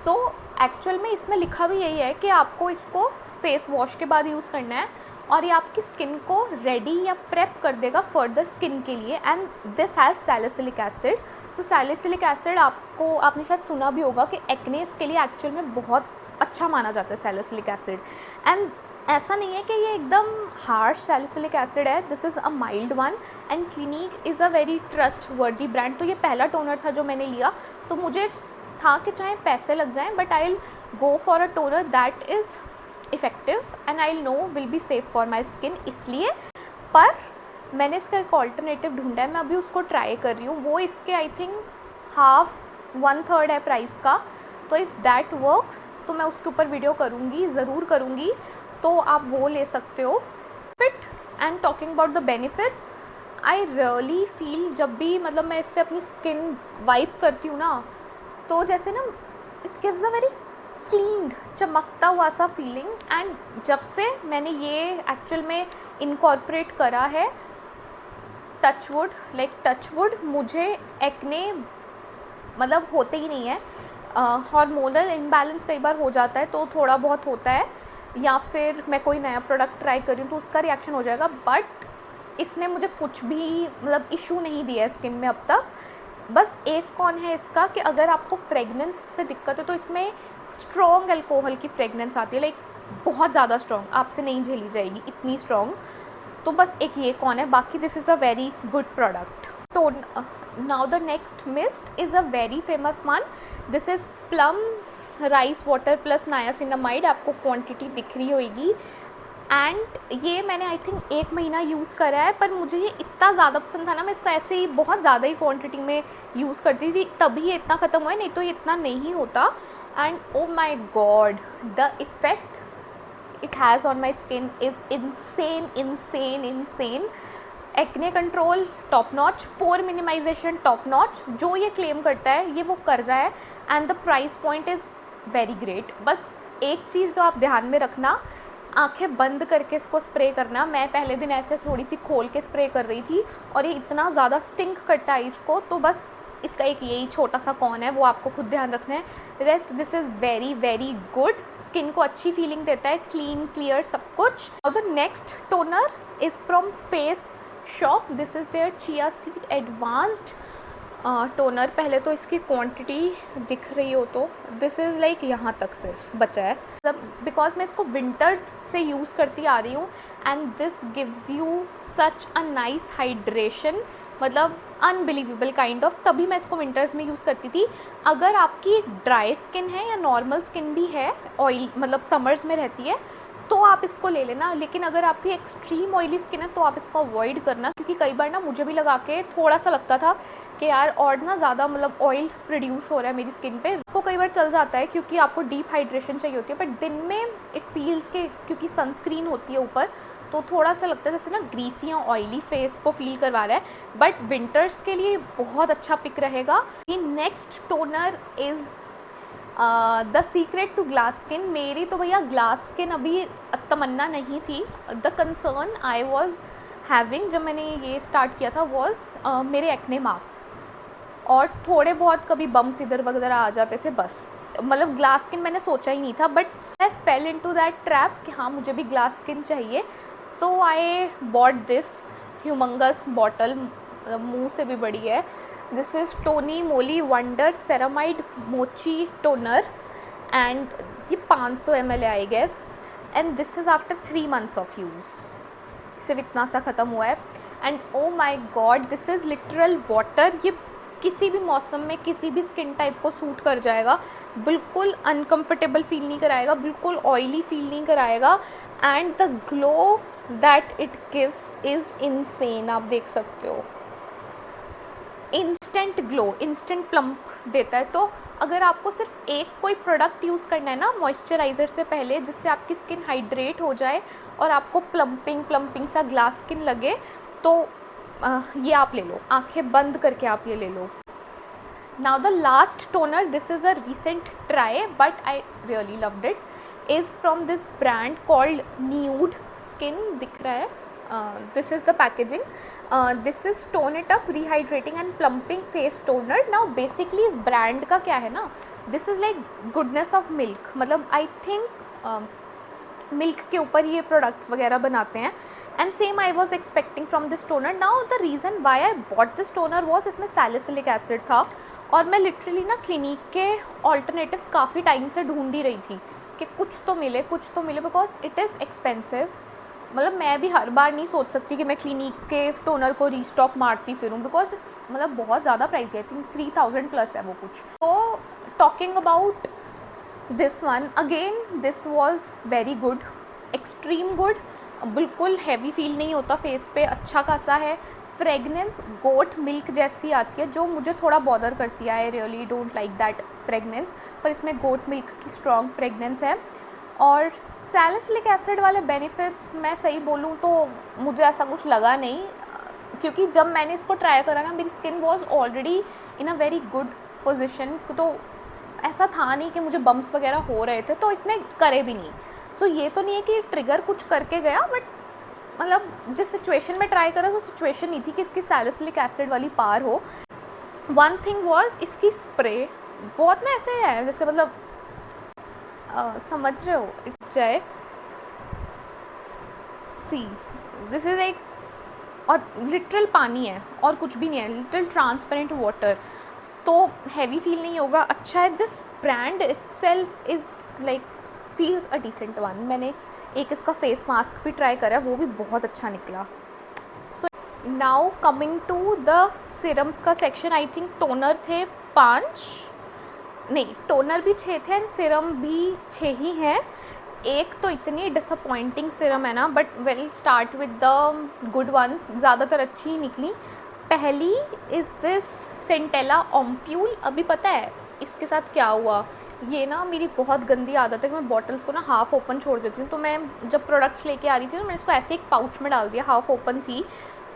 सो एक्चुअल में इसमें लिखा भी यही है कि आपको इसको फेस वॉश के बाद यूज़ करना है, और ये आपकी स्किन को रेडी या प्रेप कर देगा फर्दर स्किन के लिए। And this has salicylic acid. So salicylic acid आपने शायद सुना भी होगा कि एक्नेस के लिए एक्चुअल में बहुत अच्छा माना जाता है सैलिसिलिक एसिड। एंड ऐसा नहीं है कि ये एकदम हार्श सैलिसिलिक एसिड है, this is a mild one. And clinic is a very trust वर्दी ब्रांड। तो ये पहला टोनर था जो मैंने लिया, तो मुझे था कि चाहे पैसे लग जाएं but I will go for a toner that is effective and I know will be safe for my skin. इसलिए पर मैंने इसका एक ऑल्टरनेटिव ढूंढा है, मैं अभी उसको ट्राई कर रही हूँ। वो इसके आई थिंक 1/2 है प्राइस का। तो इफ़ दैट वर्क्स तो मैं उसके ऊपर वीडियो करूँगी, ज़रूर करूँगी, तो आप वो ले सकते हो। Fit and talking about the benefits, I really feel जब भी मतलब मैं इससे अपनी स्किन वाइप करती हूँ ना, तो जैसे ना it gives a very clean चमकता हुआ सा फीलिंग। एंड जब से मैंने ये एक्चुअल में इनकॉर्पोरेट करा है, टच वुड मुझे एक्ने मतलब होते ही नहीं है। हार्मोनल इम्बैलेंस कई बार हो जाता है तो थोड़ा बहुत होता है, या फिर मैं कोई नया प्रोडक्ट ट्राई कर रही हूँ तो उसका रिएक्शन हो जाएगा, बट इसने मुझे कुछ भी मतलब इशू नहीं दिया है स्किन में अब तक। बस एक कौन है इसका कि अगर आपको फ्रेगनेंस से दिक्कत है तो इसमें स्ट्रॉन्ग अल्कोहल की फ्रेगनेंस आती है, लाइक बहुत ज़्यादा स्ट्रॉन्ग, आपसे नहीं झेली जाएगी इतनी स्ट्रॉन्ग। तो बस एक ये कौन है, बाकी this is a very good product. Tone now the next mist is a very famous one. This is plums rice water plus niacinamide, आपको क्वांटिटी दिख रही होगी। एंड ये मैंने आई थिंक 1 महीना यूज़ करा है, पर मुझे ये इतना ज़्यादा पसंद था ना, मैं इसको ऐसे ही बहुत ज़्यादा ही क्वांटिटी में यूज़ करती थी, तभी ये इतना ख़त्म हुआ है, नहीं तो ये इतना नहीं होता। And oh my God, the effect it has on my skin is insane. Acne control top notch, pore minimization top notch, जो ये क्लेम करता है ये वो कर रहा है। And the price point is very great. बस एक चीज़ जो आप ध्यान में रखना, आंखें बंद करके इसको स्प्रे करना। मैं पहले दिन ऐसे थोड़ी सी खोल के स्प्रे कर रही थी और ये इतना ज़्यादा स्टिंक करता है इसको, तो बस इसका एक यही छोटा सा कौन है वो आपको खुद ध्यान रखना है। Rest this is very very good, skin को अच्छी फीलिंग देता है, क्लीन क्लियर सब कुछ। और the next toner is from Face Shop, this is their chia seed advanced toner. पहले तो इसकी क्वांटिटी दिख रही हो तो दिस इज़ लाइक यहाँ तक सिर्फ बचा है, मतलब बिकॉज मैं इसको विंटर्स से यूज़ करती आ रही हूँ। And this gives you such a nice hydration, मतलब अनबिलीवेबल काइंड ऑफ। तभी मैं इसको विंटर्स में यूज़ करती थी। अगर आपकी ड्राई स्किन है या नॉर्मल स्किन भी है, ऑयल मतलब समर्स में रहती है, तो आप इसको ले लेना। लेकिन अगर आपकी एक्सट्रीम ऑयली स्किन है तो आप इसको अवॉइड करना, क्योंकि कई बार ना मुझे भी लगा के थोड़ा सा लगता था कि यार और ना ज़्यादा मतलब ऑयल प्रोड्यूस हो रहा है मेरी स्किन पे। आपको कई बार चल जाता है क्योंकि आपको डीप हाइड्रेशन चाहिए होती है, बट दिन में इट फील्स के क्योंकि सनस्क्रीन होती है ऊपर, तो थोड़ा सा लगता है जैसे ना ग्रीसी या ऑयली फेस को फील करवा रहा है। बट विंटर्स के लिए बहुत अच्छा पिक रहेगा। Next toner is the secret to glass skin. मेरी तो भैया ग्लास स्किन अभी तमन्ना नहीं थी। The concern I was having जब मैंने ये स्टार्ट किया था वॉज मेरे एक्ने मार्क्स, और थोड़े बहुत कभी बम्स इधर वगैरह आ जाते थे, बस मतलब ग्लास स्किन मैंने सोचा ही नहीं था। But I fell into that trap कि हाँ मुझे भी ग्लास स्किन चाहिए, तो I bought this humongous bottle, मुंह से भी बड़ी है। This is Tony Moly wonder ceramide mochi toner, and ये 500 ml है I guess. And this is after 3 months of use, सिर्फ इतना सा ख़त्म हुआ है। And oh my God, this is literal water. ये किसी भी मौसम में किसी भी स्किन टाइप को सूट कर जाएगा, बिल्कुल अनकंफर्टेबल फील नहीं कराएगा, बिल्कुल ऑयली फील नहीं कराएगा। And the glow that it gives is insane. आप देख सकते हो इंस्टेंट ग्लो, इंस्टेंट प्लम्प देता है। तो अगर आपको सिर्फ एक कोई प्रोडक्ट यूज़ करना है ना मॉइस्चराइज़र से पहले, जिससे आपकी स्किन हाइड्रेट हो जाए और आपको प्लम्पिंग सा ग्लास स्किन लगे, तो ये आप ले लो, आंखें बंद करके आप ये ले लो। Now the last toner, this is a recent try but I really loved it, is from this brand called Nude Skin. दिख रहा है, this is the packaging. This is Tone It Up Rehydrating and Plumping Face Toner. Now basically इस brand का क्या है ना, this is like goodness of milk, मतलब I think milk के ऊपर ये प्रोडक्ट्स वगैरह बनाते हैं. And same I was expecting from this toner. Now the reason why I bought this toner was, इसमें सैलिसिलिक एसिड था और मैं लिटरली ना क्लिनिक के ऑल्टरनेटिव्स काफ़ी टाइम से ढूंढ ही रही थी कि कुछ तो मिले बिकॉज इट इज़ एक्सपेंसिव. मतलब मैं भी हर बार नहीं सोच सकती कि मैं क्लिनिक के टोनर को रीस्टॉक मारती फिरूँ बिकॉज इट्स मतलब बहुत ज़्यादा प्राइस है. आई थिंक 3000 प्लस है वो कुछ. तो talking about this one again, this was very good, extreme good. बिल्कुल हैवी फील नहीं होता फेस पे, अच्छा खासा है. फ्रेगनेंस गोट मिल्क जैसी आती है जो मुझे थोड़ा बॉदर करती है. I really don't like that fragrance, पर इसमें गोट मिल्क की स्ट्रॉन्ग फ्रेगनेंस है. और सैलिसिलिक एसिड वाले बेनिफिट्स मैं सही बोलूँ तो मुझे ऐसा कुछ लगा नहीं, क्योंकि जब मैंने इसको ट्राई करा ना मेरी skin was already in a very good position. तो ऐसा था नहीं कि मुझे बम्प्स वगैरह हो रहे थे, तो इसने करे भी नहीं. सो ये तो नहीं है कि ट्रिगर कुछ करके गया, बट मतलब जिस सिचुएशन में ट्राई करा वो सिचुएशन नहीं थी कि इसकी सैलिसिलिक एसिड वाली पार हो. वन थिंग वॉज इसकी स्प्रे बहुत ना ऐसे है जैसे मतलब समझ रहे हो चाहे सी दिस इज़ एक, और लिटरल पानी है और कुछ भी नहीं है, लिटरल ट्रांसपेरेंट वाटर. तो हैवी फील नहीं होगा, अच्छा है. This brand itself is like feels a decent one. मैंने एक इसका फेस मास्क भी ट्राई करा, वो भी बहुत अच्छा निकला. So now coming to the serums का सेक्शन. आई थिंक टोनर थे 5, नहीं टोनर भी 6 थे एंड सिरम भी 6 ही हैं. एक तो इतनी डिसअपॉइंटिंग सिरम है ना, but we'll start with the good ones, ज़्यादातर अच्छी ही निकली. पहली इज़ दिस सेंटेला ओम्प्यूल. अभी पता है इसके साथ क्या हुआ, ये ना मेरी बहुत गंदी आदत है कि मैं बॉटल्स को ना हाफ़ ओपन छोड़ देती हूँ. तो मैं जब प्रोडक्ट्स लेके आ रही थी तो मैंने इसको ऐसे एक पाउच में डाल दिया, हाफ़ ओपन थी.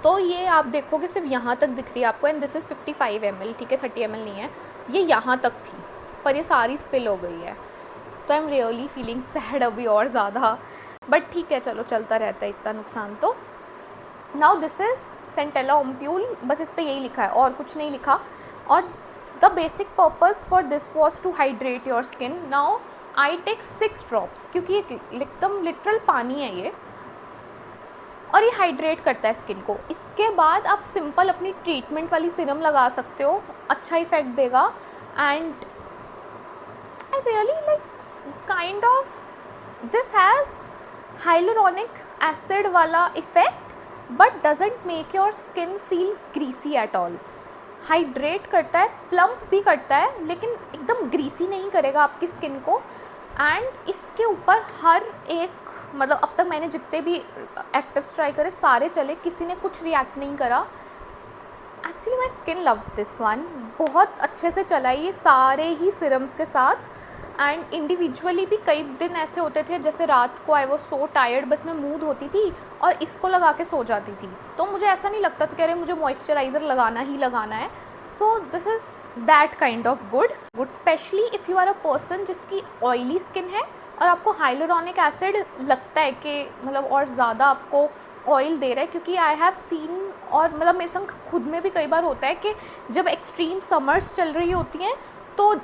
तो ये आप देखोगे सिर्फ यहाँ तक दिख रही है आपको, एंड दिस इज़ 55 ml, ठीक है 30 ml नहीं है. ये यहाँ तक थी पर ये सारी स्पिल हो गई है. तो I am really feeling sad अभी और ज़्यादा, बट ठीक है चलो चलता रहता है, इतना नुकसान तो. नाउ दिस इज़ सेंटेला ओम्प्यूल, बस इस पर यही लिखा है और कुछ नहीं लिखा. और the basic purpose for this was to hydrate your skin. Now I take 6 drops क्योंकि एकदम लिटरल पानी है ये, और ये हाइड्रेट करता है स्किन को. इसके बाद आप सिंपल अपनी ट्रीटमेंट वाली सीरम लगा सकते हो, अच्छा इफेक्ट देगा. And I really like kind of this has hyaluronic acid वाला effect but doesn't make your skin feel greasy at all. Hydrate करता है, प्लम्प भी करता है, लेकिन एकदम ग्रीसी नहीं करेगा आपकी स्किन को. एंड इसके ऊपर हर एक मतलब अब तक मैंने जितने भी एक्टिव्स ट्राई करे सारे चले, किसी ने कुछ रिएक्ट नहीं करा. Actually my skin love this one, बहुत अच्छे से चला ये सारे ही सिरम्स के साथ. एंड इंडिविजुअली भी कई दिन ऐसे होते थे जैसे रात को आई वॉज सो टायर्ड, बस मैं मूड होती थी और इसको लगा के सो जाती थी. तो मुझे ऐसा नहीं लगता था कि अरे मुझे मॉइस्चराइज़र लगाना ही लगाना है. So this is that kind of good specially if you are a person जिसकी ऑयली स्किन है और आपको हाइलुरोनिक एसिड लगता है कि मतलब और ज़्यादा आपको ऑयल दे रहा है. क्योंकि आई हैव सीन, और मतलब मेरे संग खुद में भी कई बार होता है कि जब एक्सट्रीम समर्स चल रही होती हैं तो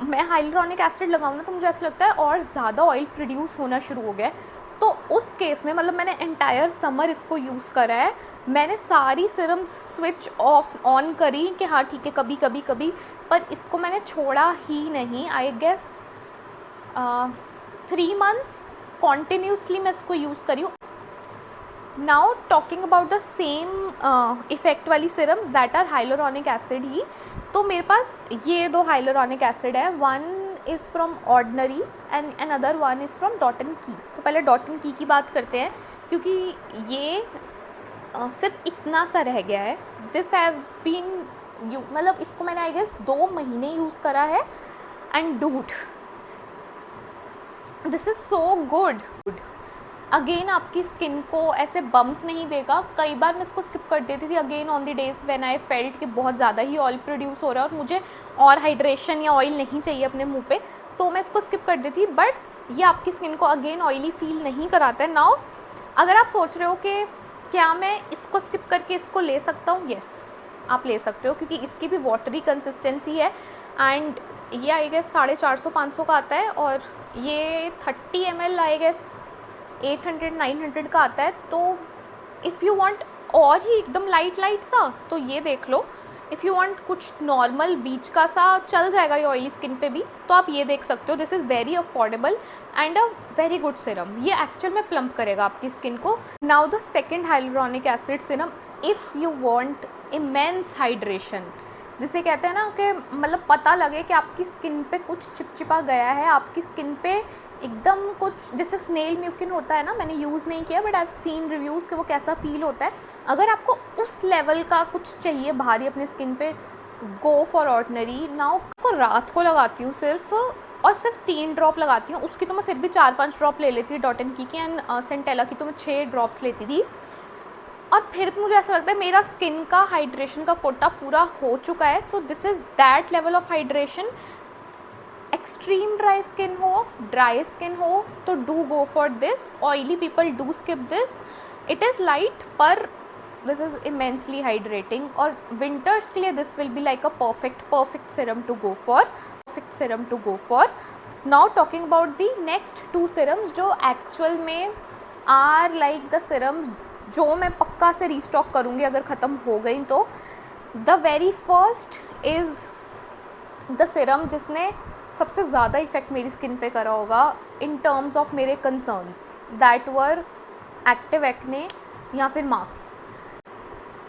मैं हाइलुरोनिक एसिड लगाऊँ ना तो मुझे ऐसा लगता है और ज़्यादा ऑयल प्रोड्यूस होना शुरू हो गया है. तो उस केस में मतलब मैंने एंटायर समर इसको यूज़ करा है. मैंने सारी सिरम्स स्विच ऑफ ऑन करी कि हाँ ठीक है कभी, पर इसको मैंने छोड़ा ही नहीं. आई गेस 3 months कॉन्टीन्यूसली मैं इसको यूज़ करी हूँ. Now talking about the same effect वाली serums that are hyaluronic acid ही. तो मेरे पास ये 2 हाइलुरोनिक एसिड है, one is from Ordinary and another one is from Dot and Key. तो पहले डॉट एंड की बात करते हैं क्योंकि ये सिर्फ इतना सा रह गया है. दिस हैव बीन मतलब इसको मैंने आई गेस 2 महीने यूज़ करा है. And dude this is so good. Again आपकी स्किन को ऐसे बम्स नहीं देगा। कई बार मैं इसको स्किप कर देती थी again on the days when I felt कि बहुत ज़्यादा ही ऑयल प्रोड्यूस हो रहा है और मुझे और हाइड्रेशन या ऑयल नहीं चाहिए अपने मुंह पे, तो मैं इसको स्किप कर देती। बट ये आपकी स्किन को अगेन ऑयली फील नहीं कराता है। नाउ अगर आप सोच रहे हो कि क्या मैं इसको स्किप करके इसको ले सकता हूँ, येस आप ले सकते हो, क्योंकि इसकी भी वाटरी कंसिस्टेंसी है एंड ये आई गेस 450-500 का आता है और ये 30 ml आई गेस 800-900 का आता है। तो इफ़ यू वांट और ही एकदम लाइट सा तो ये देख लो। इफ़ यू वांट कुछ नॉर्मल बीच का सा चल जाएगा ये ऑयली स्किन पे भी, तो आप ये देख सकते हो। This is very affordable and a very good Siram. ये एक्चुअल में प्लम्प करेगा आपकी स्किन को। Now the second hyaluronic acid Siram, if you want immense hydration, जिसे कहते हैं ना कि मतलब पता लगे कि आपकी स्किन पे कुछ चिपचिपा गया है, आपकी स्किन पे एकदम कुछ जैसे स्नेल म्यूकिन होता है ना, मैंने यूज़ नहीं किया but I have seen reviews कि वो कैसा फील होता है। अगर आपको उस लेवल का कुछ चाहिए भारी अपनी स्किन पे, गो फॉर ऑर्डिनरी। नाउ को रात को लगाती हूँ सिर्फ, और सिर्फ 3 ड्रॉप लगाती हूँ। उसकी तो मैं फिर भी 4-5 ड्रॉप ले लेती थी डॉट एंड की एंड सेंटेला की तो मैं 6 ड्रॉप्स लेती थी। और फिर मुझे ऐसा लगता है मेरा स्किन का हाइड्रेशन का कोटा पूरा हो चुका है। So this is that level of hydration. Extreme dry skin हो, ड्राई स्किन हो तो do go for this. Oily people do skip this. It is light पर दिस इज़ इमेंसली हाइड्रेटिंग, और विंटर्स के लिए this will be like a perfect serum to go for. Now talking about the next 2 serums जो actual में are like the serums जो मैं पक्का से रीस्टॉक करूँगी अगर ख़त्म हो गई तो। The very first is the Siram जिसने सबसे ज़्यादा इफ़ेक्ट मेरी स्किन पे करा होगा इन टर्म्स ऑफ मेरे concerns, that were active acne या फिर मार्क्स।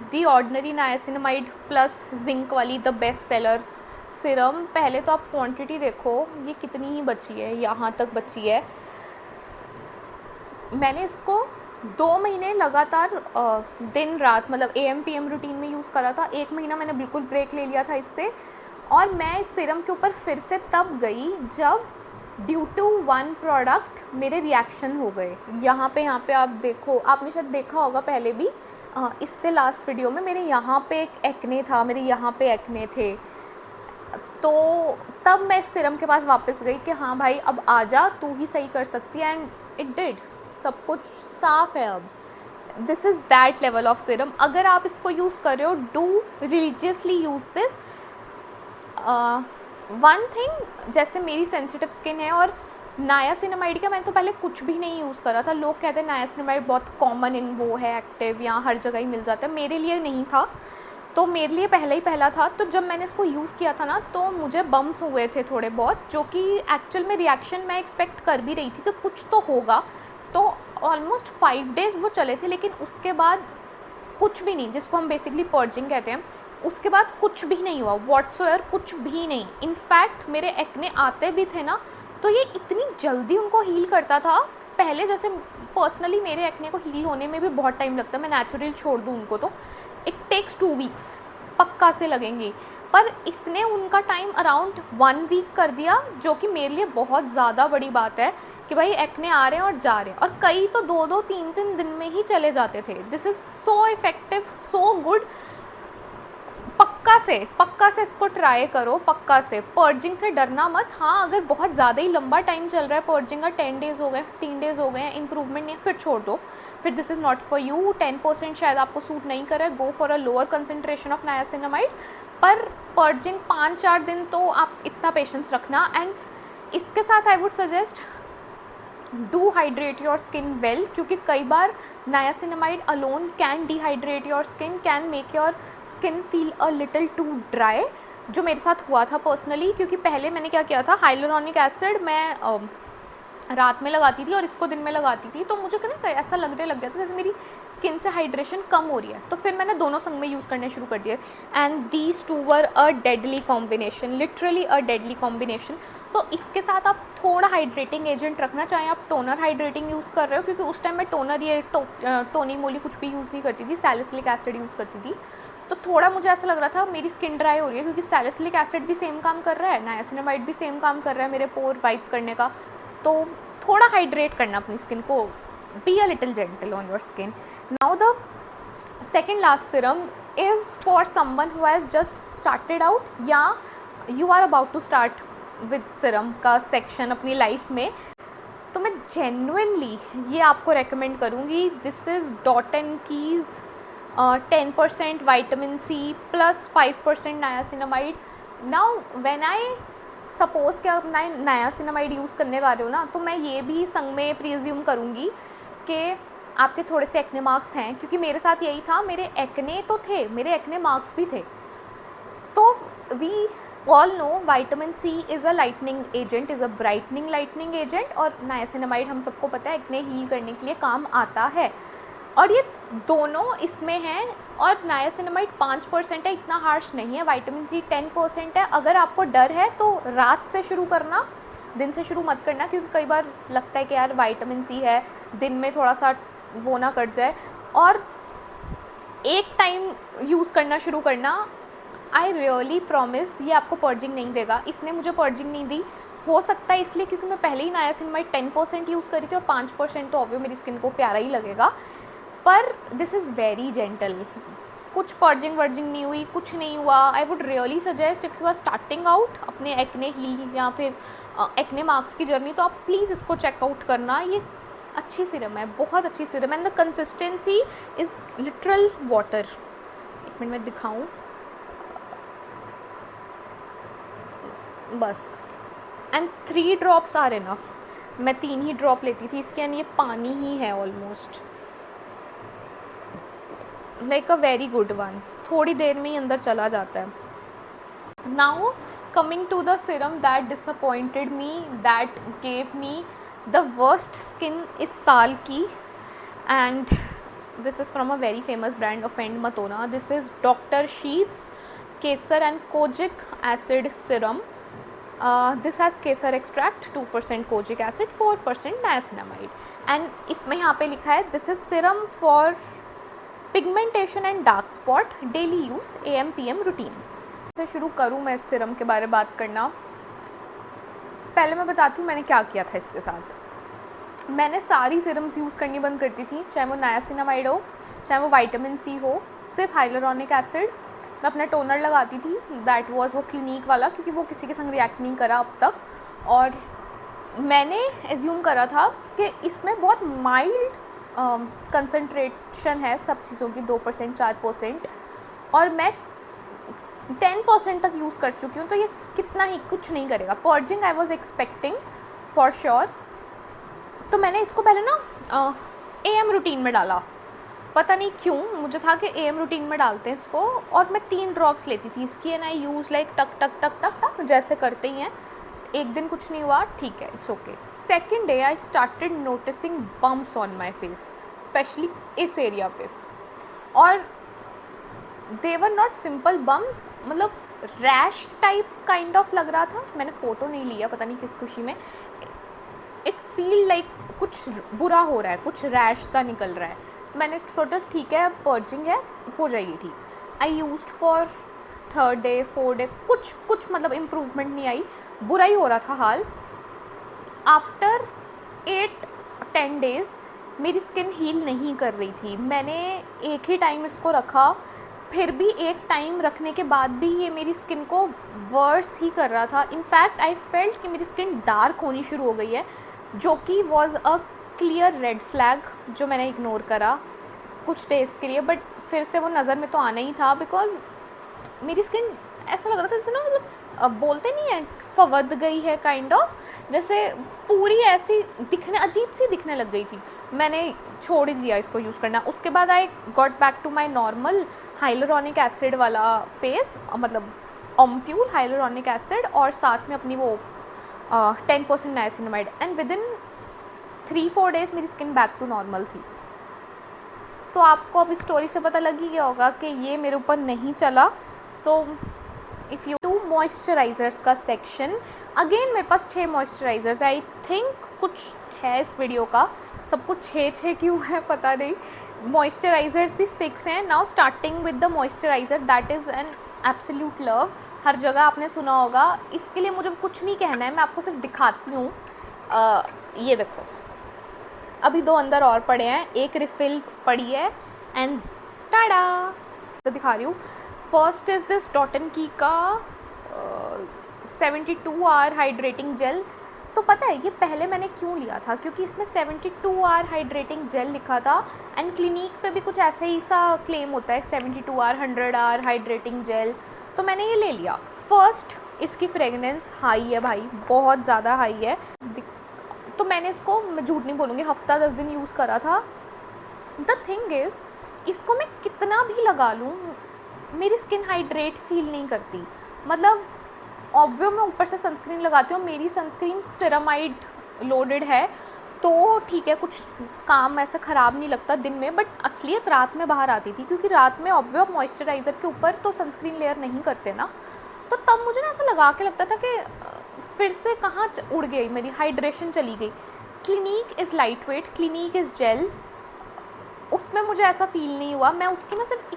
दी ऑर्डिनरी नायासिनामाइड प्लस जिंक वाली द बेस्ट सेलर सिरम। पहले तो आप क्वांटिटी देखो ये कितनी ही बची है, यहाँ तक बची है। मैंने इसको 2 महीने लगातार दिन रात मतलब AM PM रूटीन में यूज़ करा था। 1 महीना मैंने बिल्कुल ब्रेक ले लिया था इससे, और मैं इस सिरम के ऊपर फिर से तब गई जब ड्यू टू 1 प्रोडक्ट मेरे रिएक्शन हो गए। यहाँ पे आप देखो, आपने शायद देखा होगा पहले भी, इससे लास्ट वीडियो में मेरे यहाँ पे एक एक्ने था, मेरे यहाँ पे एक्ने थे। तो तब मैं इस सिरम के पास वापस गई कि हाँ भाई अब आजा, तू ही सही कर सकती है, एंड इट डिड। सब कुछ साफ़ है अब। This is that level of Siram. अगर आप इसको यूज़ कर रहे हो, do religiously use this. One thing, जैसे मेरी सेंसिटिव स्किन है और नायासिनामाइड का मैंने तो पहले कुछ भी नहीं यूज़ करा था। लोग कहते हैं नायासिनामाइड बहुत कॉमन इन वो है, एक्टिव या हर जगह ही मिल जाता है। मेरे लिए नहीं था, तो मेरे लिए पहला था। तो जब मैंने इसको यूज़ किया था ना तो मुझे बम्स हुए थे थोड़े बहुत, जो कि एक्चुअल में रिएक्शन मैं एक्सपेक्ट कर भी रही थी कि कुछ तो होगा। तो ऑलमोस्ट 5 डेज़ वो चले थे, लेकिन उसके बाद कुछ भी नहीं, जिसको हम बेसिकली पर्जिंग कहते हैं, उसके बाद कुछ भी नहीं हुआ व्हाटसोएवर, कुछ भी नहीं। इनफैक्ट मेरे एक्ने आते भी थे ना तो ये इतनी जल्दी उनको हील करता था। पहले जैसे पर्सनली मेरे एक्ने को हील होने में भी बहुत टाइम लगता है, मैं नेचुरल छोड़ दूँ उनको तो इट टेक्स 2 वीक्स पक्का से लगेंगी, पर इसने उनका टाइम अराउंड 1 वीक कर दिया, जो कि मेरे लिए बहुत ज़्यादा बड़ी बात है कि भाई एक्ने आ रहे हैं और जा रहे हैं, और कई तो 2-2 3-3 दिन में ही चले जाते थे। This is so effective, so good. पक्का से इसको ट्राई करो, पक्का से। पर्जिंग से डरना मत। हाँ, अगर बहुत ज़्यादा ही लंबा टाइम चल रहा है पर्जिंग का, 10 डेज़ हो गए, 15 डेज़ हो गए हैं, इंप्रूवमेंट नहीं, फिर छोड़ दो, फिर this is not for you. 10% शायद आपको सूट नहीं करे, go for a lower concentration of niacinamide. पर पर्जिंग 5-4 दिन तो आप इतना पेशेंस रखना। एंड इसके साथ I would suggest do hydrate your skin well, क्योंकि कई बार niacinamide alone can dehydrate your skin, can make your skin feel a little too dry, जो मेरे साथ हुआ था पर्सनली। क्योंकि पहले मैंने क्या किया था, हाइलुरोनिक एसिड मैं रात में लगाती थी और इसको दिन में लगाती थी, तो मुझे ना ऐसा लगने लग गया था जैसे मेरी स्किन से हाइड्रेशन कम हो रही है। तो फिर मैंने दोनों संग में यूज़ करने शुरू कर दिए, and these 2 were a deadly combination, literally a deadly combination. तो इसके साथ आप थोड़ा हाइड्रेटिंग एजेंट रखना, चाहे आप टोनर हाइड्रेटिंग यूज़ कर रहे हो, क्योंकि उस टाइम मैं टोनर ये टोनी मोली कुछ भी यूज़ नहीं करती थी, सैलिसिलिक एसिड यूज़ करती थी। तो थोड़ा मुझे ऐसा लग रहा था मेरी स्किन ड्राई हो रही है, क्योंकि सैलिसिलिक एसिड भी सेम काम कर रहा है, नायासिनामाइड भी सेम काम कर रहा है मेरे पोर वाइप करने का। तो थोड़ा हाइड्रेट करना अपनी स्किन को, be a little gentle on your skin. Now the second last serum is for someone who has just started out या you are about to start with serum का section अपनी लाइफ में, तो मैं genuinely ये आपको recommend करूँगी. This is Dot and Key 10% vitamin C plus 5% niacinamide. Now when I suppose कि आप नायासिनामाइड यूज़ करने वाले हो ना, तो मैं ये भी संग में प्रिज्यूम करूँगी कि आपके थोड़े से एक्ने मार्क्स हैं, क्योंकि मेरे साथ यही था. मेरे एक्ने तो थे, मेरे एक्ने मार्क्स भी थे. तो we all know vitamin C is a lightening agent, is a brightening lightening agent, और नायासिनामाइड हम सबको पता है एक्ने हील करने के लिए काम आता है. और ये दोनों इसमें हैं. और नायासिनामाइड 5% है, इतना हार्श नहीं है. विटामिन सी 10% है. अगर आपको डर है तो रात से शुरू करना, दिन से शुरू मत करना, क्योंकि कई बार लगता है कि यार विटामिन सी है, दिन में थोड़ा सा वो ना कट जाए. और एक टाइम यूज़ करना शुरू करना. आई रियली प्रॉमिस ये आपको पर्जिंग नहीं देगा. इसने मुझे पर्जिंग नहीं दी. हो सकता है इसलिए क्योंकि मैं पहले ही नायासिनामाइड 10% यूज़ करी थी, और 5% तो ऑब्वियस मेरी स्किन को प्यारा ही लगेगा. पर दिस इज़ वेरी जेंटल. कुछ पर्जिंग वर्जिंग नहीं हुई, कुछ नहीं हुआ. I would really suggest if you are starting out अपने एक्ने हील या फिर एक्ने मार्क्स की जर्नी, तो आप प्लीज़ इसको चेकआउट करना. ये अच्छी सीरम है, बहुत अच्छी सीरम है. And the consistency is literal water. एक मिनट में दिखाऊं, बस. And 3 drops are enough. मैं 3 ही ड्रॉप लेती थी इसके, एंड ये पानी ही है almost. Like a very good one. थोड़ी देर में ही अंदर चला जाता है. Now coming to the serum that disappointed me, that gave me the worst skin इस साल की, and this is from a very famous brand of एंड मतोना. This is doctor Sheth's kesar and kojic acid serum. This has kesar extract, 2% kojic acid, 4% niacinamide. And इसमें यहाँ पे लिखा है this is serum for pigmentation and dark spot, daily use, AM/PM routine. से शुरू करूँ मैं इस सीरम के बारे में बात करना. पहले मैं बताती हूँ मैंने क्या किया था इसके साथ. मैंने सारी सीरम्स यूज़ करनी बंद करती थी, चाहे वो नायासिनामाइड हो, चाहे वो विटामिन सी हो, सिर्फ हाइलुरोनिक एसिड. मैं अपना टोनर लगाती थी, दैट वाज वो क्लिनिक वाला, क्योंकि वो किसी के संग रिएक्ट नहीं करा अब तक. और मैंने एज्यूम करा था कि इसमें बहुत माइल्ड कंसनट्रेशन है सब चीज़ों की, 2% 4%, और मैं 10% तक यूज़ कर चुकी हूँ. तो ये कितना ही कुछ नहीं करेगा. Purging I was expecting for sure. तो मैंने इसको पहले ना AM रूटीन में डाला. पता नहीं क्यों मुझे था कि AM रूटीन में डालते हैं इसको, और मैं 3 ड्रॉप्स लेती थी इसकी. एंड आई यूज़ लाइक टक टक टक टक टक जैसे करते ही हैं. एक दिन कुछ नहीं हुआ, ठीक है, it's okay. Second day I started noticing bumps on my face, specially इस एरिया पे. और दे वर नॉट सिंपल बम्प्स, मतलब रैश टाइप काइंड ऑफ लग रहा था. मैंने फ़ोटो नहीं लिया, पता नहीं किस खुशी में. इट फील लाइक कुछ बुरा हो रहा है, कुछ रैश सा निकल रहा है. मैंने सोचा ठीक है, पर्जिंग है, हो जाएगी ठीक. I used for 3rd day 4th day, कुछ मतलब इम्प्रूवमेंट नहीं आई, बुरा ही हो रहा था हाल. आफ्टर 8-10 डेज़ मेरी स्किन हील नहीं कर रही थी. मैंने एक ही टाइम इसको रखा, फिर भी एक टाइम रखने के बाद भी ये मेरी स्किन को वर्स ही कर रहा था. इनफैक्ट आई फेल्ट कि मेरी स्किन डार्क होनी शुरू हो गई है, जो कि was a clear red flag, जो मैंने इग्नोर करा कुछ डेज़ के लिए. बट फिर से वो नज़र में तो आना ही था, बिकॉज मेरी स्किन ऐसा लग रहा था जैसे ना, मतलब बोलते नहीं है फवद गई है काइंड ऑफ, जैसे पूरी ऐसी दिखने, अजीब सी दिखने लग गई थी. मैंने छोड़ ही दिया इसको यूज़ करना. उसके बाद I got back to my normal hyaluronic acid वाला फेस, मतलब अम्प्यूल हाइलुरोनिक एसिड, और साथ में अपनी वो 10% niacinamide. And with in 3-4 days मेरी स्किन बैक टू नॉर्मल थी. तो आपको अब इस स्टोरी से पता लग ही गया होगा कि ये मेरे ऊपर नहीं चला. सो इफ़ यू 2 मॉइस्चराइज़र्स का सेक्शन, अगेन मेरे पास 6 मॉइस्चराइज़र्स. आई थिंक कुछ है इस वीडियो का, सब कुछ 6 क्यों है पता नहीं. मॉइस्चराइज़र्स भी 6 हैं. Now starting with the moisturiser that is an absolute love. हर जगह आपने सुना होगा. इसके लिए मुझे कुछ नहीं कहना है, मैं आपको सिर्फ दिखाती हूँ. ये देखो, अभी 2 अंदर और पड़े हैं, एक रिफ़िल पड़ी है एंड टाडा, तो दिखा रही हूँ। First is this dot and Key का 72 आवर हाइड्रेटिंग जेल। तो पता है ये पहले मैंने क्यों लिया था, क्योंकि इसमें 72 आवर हाइड्रेटिंग जेल लिखा था एंड क्लिनिक पे भी कुछ ऐसे ही सा क्लेम होता है 72 आवर 100 आवर हाइड्रेटिंग जेल, तो मैंने ये ले लिया। फर्स्ट इसकी फ्रेगनेंस हाई है भाई, बहुत ज़्यादा हाई है। तो मैंने इसको, मैं झूठ नहीं बोलूँगी, हफ्ता 10 दिन यूज़ करा था। द थिंग इज़ इसको मैं कितना भी लगा लूँ मेरी स्किन हाइड्रेट फील नहीं करती। मतलब ऑब्वियो मैं ऊपर से सनस्क्रीन लगाती हूँ, मेरी सनस्क्रीन सिरामाइड लोडेड है, तो ठीक है, कुछ काम ऐसा ख़राब नहीं लगता दिन में, बट असलियत रात में बाहर आती थी, क्योंकि रात में ऑब्वियो मॉइस्चराइज़र के ऊपर तो सनस्क्रीन लेयर नहीं करते ना। तो तब मुझे ना ऐसा लगा के लगता था कि फिर से कहाँ उड़ गई मेरी हाइड्रेशन, चली गई। Clinique is lightweight, Clinique is gel, उसमें मुझे ऐसा फ़ील नहीं हुआ। मैं उसकी ना सिर्फ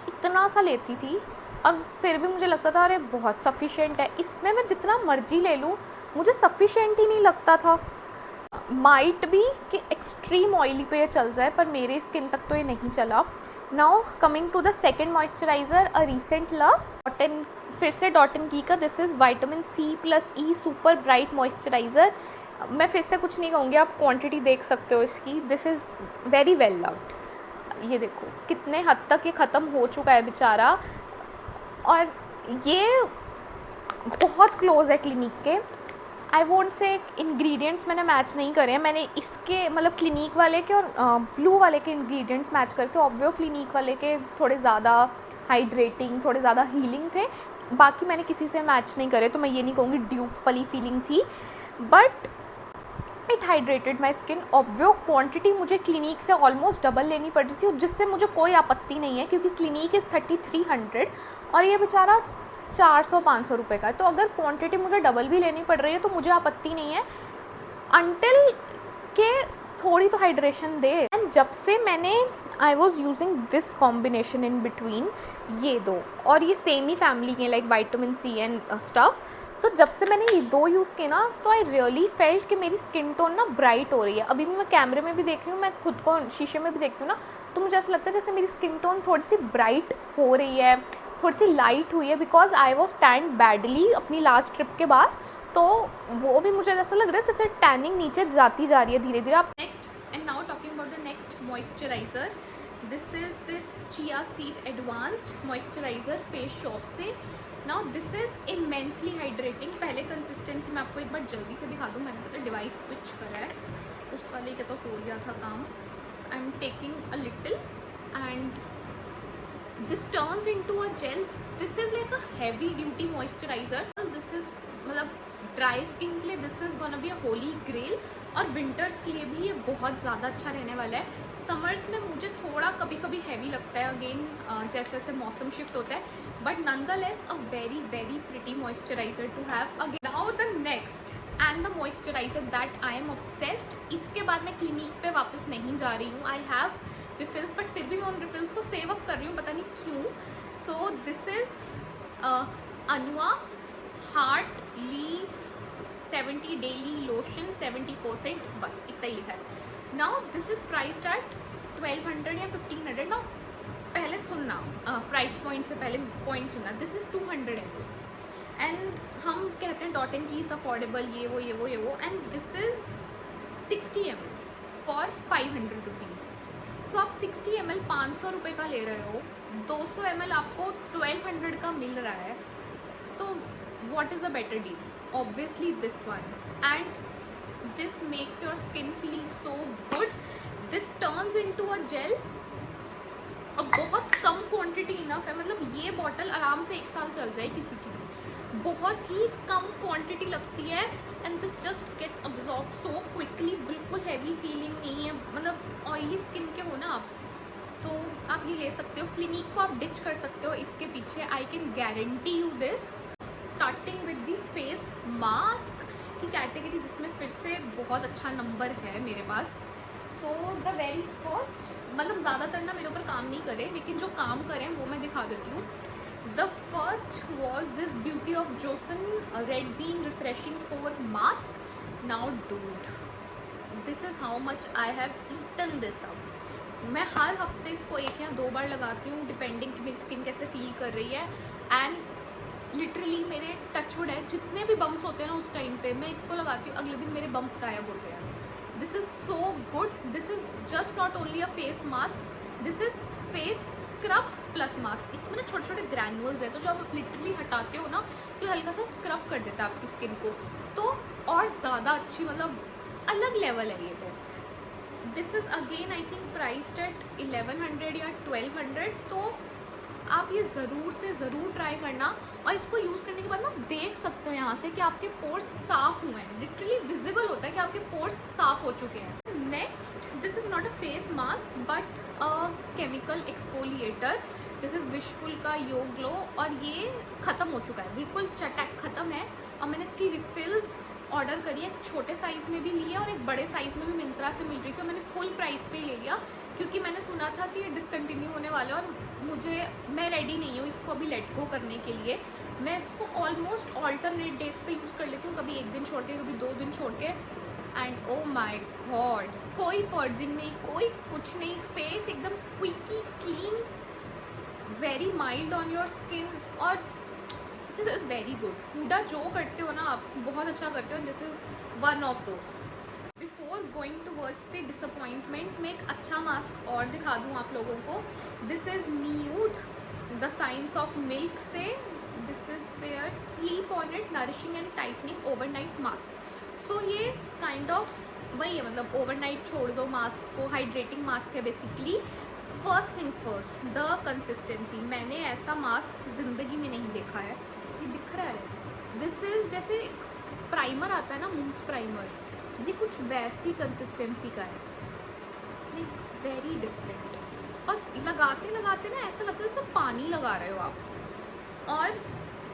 इतना सा लेती थी और फिर भी मुझे लगता था अरे बहुत सफिशेंट है। इसमें मैं जितना मर्जी ले लूँ मुझे सफिशेंट ही नहीं लगता था। माइट भी कि एक्सट्रीम ऑयली पे ये चल जाए, पर मेरे स्किन तक तो ये नहीं चला। Now coming to the second moisturiser, a recent love, फिर से डॉट एंड की का this is vitamin C+E super bright moisturiser. मैं फिर से कुछ नहीं कहूँगी, आप क्वांटिटी देख सकते हो इसकी। This is very well loved. ये देखो कितने हद तक ये ख़त्म हो चुका है बेचारा, और ये बहुत क्लोज़ है क्लिनिक के। आई वोंट से इंग्रेडिएंट्स मैंने मैच नहीं करे हैं, मैंने इसके मतलब क्लिनिक वाले के और ब्लू वाले के इंग्रेडिएंट्स मैच करके। ऑब्वियो क्लिनिक वाले के थोड़े ज़्यादा हाइड्रेटिंग, थोड़े ज़्यादा हीलिंग थे, बाकी मैंने किसी से मैच नहीं करे, तो मैं ये नहीं कहूँगी ड्यूप वाली फीलिंग थी, but it hydrated my skin. Obvio quantity मुझे क्लिनिक से ऑलमोस्ट डबल लेनी पड़ रही थी, जिससे मुझे कोई आपत्ति नहीं है, क्योंकि क्लिनिक इज़ 3300 और ये बेचारा 400-500 रुपये का है। तो अगर क्वांटिटी मुझे डबल भी लेनी पड़ रही है तो मुझे आपत्ति नहीं है, अनटिल के थोड़ी तो हाइड्रेशन दे। एंड जब से मैंने I was using this combination in between, ये दो, और ये सेम ही फैमिली के like vitamin C and stuff, तो जब से मैंने ये दो यूज़ किए ना, तो आई रियली फेल्ट कि मेरी स्किन टोन ना ब्राइट हो रही है। अभी भी मैं कैमरे में भी देख रही हूँ, मैं खुद को शीशे में भी देखती हूँ ना, तो मुझे ऐसा लगता है जैसे मेरी स्किन टोन थोड़ी सी ब्राइट हो रही है, थोड़ी सी लाइट हुई है, because I was stand badly अपनी लास्ट ट्रिप के बाद। तो वो भी मुझे ऐसा लग रहा है जैसे टैनिंग नीचे जाती जा रही है धीरे धीरे। आप next, and now talking about the next moisturiser, this is this chia seed advanced moisturiser Face Shop से। Now this is immensely hydrating. पहले कंसिस्टेंसी मैं आपको एक बार जल्दी से दिखा दूँ, मैंने पता डिवाइस स्विच करा है, उस वाले का तो हो गया था काम। I am taking a little and this turns into a gel. This is like a heavy duty moisturizer. This is मतलब ड्राई स्किन के लिए this is gonna be a holy grail, और विंटर्स के लिए भी ये बहुत ज़्यादा अच्छा रहने वाला है। समर्स में मुझे थोड़ा कभी कभी हैवी लगता है, अगेन जैसे जैसे मौसम शिफ्ट होता है, but nonetheless a very very pretty moisturiser to have. Again now the next and the moisturiser that I am obsessed. इसके बाद मैं क्लिनिक पे वापस नहीं जा रही हूँ, आई हैव रिफिल्स, बट फिर भी मैं उन रिफिल्स को सेव अप कर रही हूँ, पता नहीं क्यों। So this is Anua heart leaf 70 daily lotion 70%, बस इतना ही है। Now this is priced at 1200 या 1500। नाउ पहले सुनना, प्राइस पॉइंट से पहले पॉइंट सुनना, दिस इज़ 200 ml एंड हम कहते हैं Dot and Key is affordable, ये वो, and this is 60 ml for 500 rupees. सो आप 60 ml 500 रुपये का ले रहे हो, 200 ml आपको 1200 का मिल रहा है, तो what is a better deal? Obviously this one, and this makes your skin feel so good. This turns into a gel, और बहुत कम क्वांटिटी इनफ है, मतलब ये बॉटल आराम से 1 साल चल जाए किसी की भी, बहुत ही कम क्वांटिटी लगती है, and this just gets absorb so quickly. बिल्कुल हैवी फीलिंग नहीं है, मतलब ऑयली स्किन के हो ना आप, तो आप ये ले सकते हो। क्लिनिक को आप डिच कर सकते हो इसके पीछे, I can guarantee you this. Starting with the face mask की कैटेगरी, जिसमें फिर से बहुत अच्छा नंबर है मेरे पास। सो द वेरी फर्स्ट, मतलब ज़्यादातर ना मेरे ऊपर काम नहीं करे, लेकिन जो काम करें वो मैं दिखा देती हूँ। The first was this Beauty of Joseon red bean refreshing pore mask. Now dude this is how much I have eaten this up. मैं हर हफ्ते इसको 1 या 2 बार लगाती हूँ डिपेंडिंग कि मेरी स्किन कैसे फील कर रही है। एंड लिटरली मेरे टचवुड है, जितने भी बम्स होते हैं ना उस टाइम पे मैं इसको लगाती हूँ, अगले दिन मेरे बम्स गायब होते हैं। This is so good. This is just not only a face mask, this is face scrub plus mask. इसमें ना छोटे छोटे ग्रैनुअल्स है, तो जब आप लिटरली हटाते हो ना तो हल्का सा स्क्रब कर देता है आपकी स्किन को, तो और ज़्यादा अच्छी, मतलब अलग लेवल है ये। तो this is again I think priced eight 1100 या 1200। तो आप ये ज़रूर से ज़रूर ट्राई करना, और इसको यूज़ करने के बाद ना देख सकते हो यहाँ से कि आपके पोर्स साफ़ हुए हैं, लिटरली विजिबल होता है कि आपके पोर्स साफ़ हो चुके हैं। Next, this is not a face mask but a chemical exfoliator. This is wishful का यो ग्लो, और ये ख़त्म हो चुका है, बिल्कुल चटक ख़त्म है। और मैंने इसकी रिफिल्स ऑर्डर करी है, एक छोटे साइज़ में भी ली है और एक बड़े साइज़ में भी मिंत्रा से मिल रही थी, और मैंने फुल प्राइस पे ले लिया क्योंकि मैंने सुना था कि ये डिसकंटिन्यू होने वाला है, और मैं रेडी नहीं हूँ इसको अभी लेट गो करने के लिए। मैं इसको ऑलमोस्ट ऑल्टरनेट डेज पे यूज़ कर लेती हूँ, कभी 1 दिन छोड़ के, कभी 2 दिन छोड़ के। एंड ओ माई गॉड, कोई पर्जिंग नहीं, कोई कुछ नहीं, फेस एकदम squeaky clean, very mild on your skin, और this is very good. Huda जो करते हो ना आप, बहुत अच्छा करते हो, this is one of those. Before going towards the disappointments, मैं एक अच्छा मास्क और दिखा दूँ आप लोगों को। This is nude the science of milk से, this is their sleep on it nourishing and tightening overnight mask. So ये काइंड ऑफ वही है, मतलब ओवरनाइट छोड़ दो मास्क को, हाइड्रेटिंग मास्क है basically. First things first, the consistency. मैंने ऐसा मास्क ज़िंदगी में नहीं देखा है, ये दिख रहा है, दिस इज़ जैसे प्राइमर आता है ना, मूव्स प्राइमर, ये कुछ वैसी कंसिस्टेंसी का है, लाइक वेरी डिफरेंट। और लगाते लगाते ना ऐसा लगता है जैसे पानी लगा रहे हो आप। और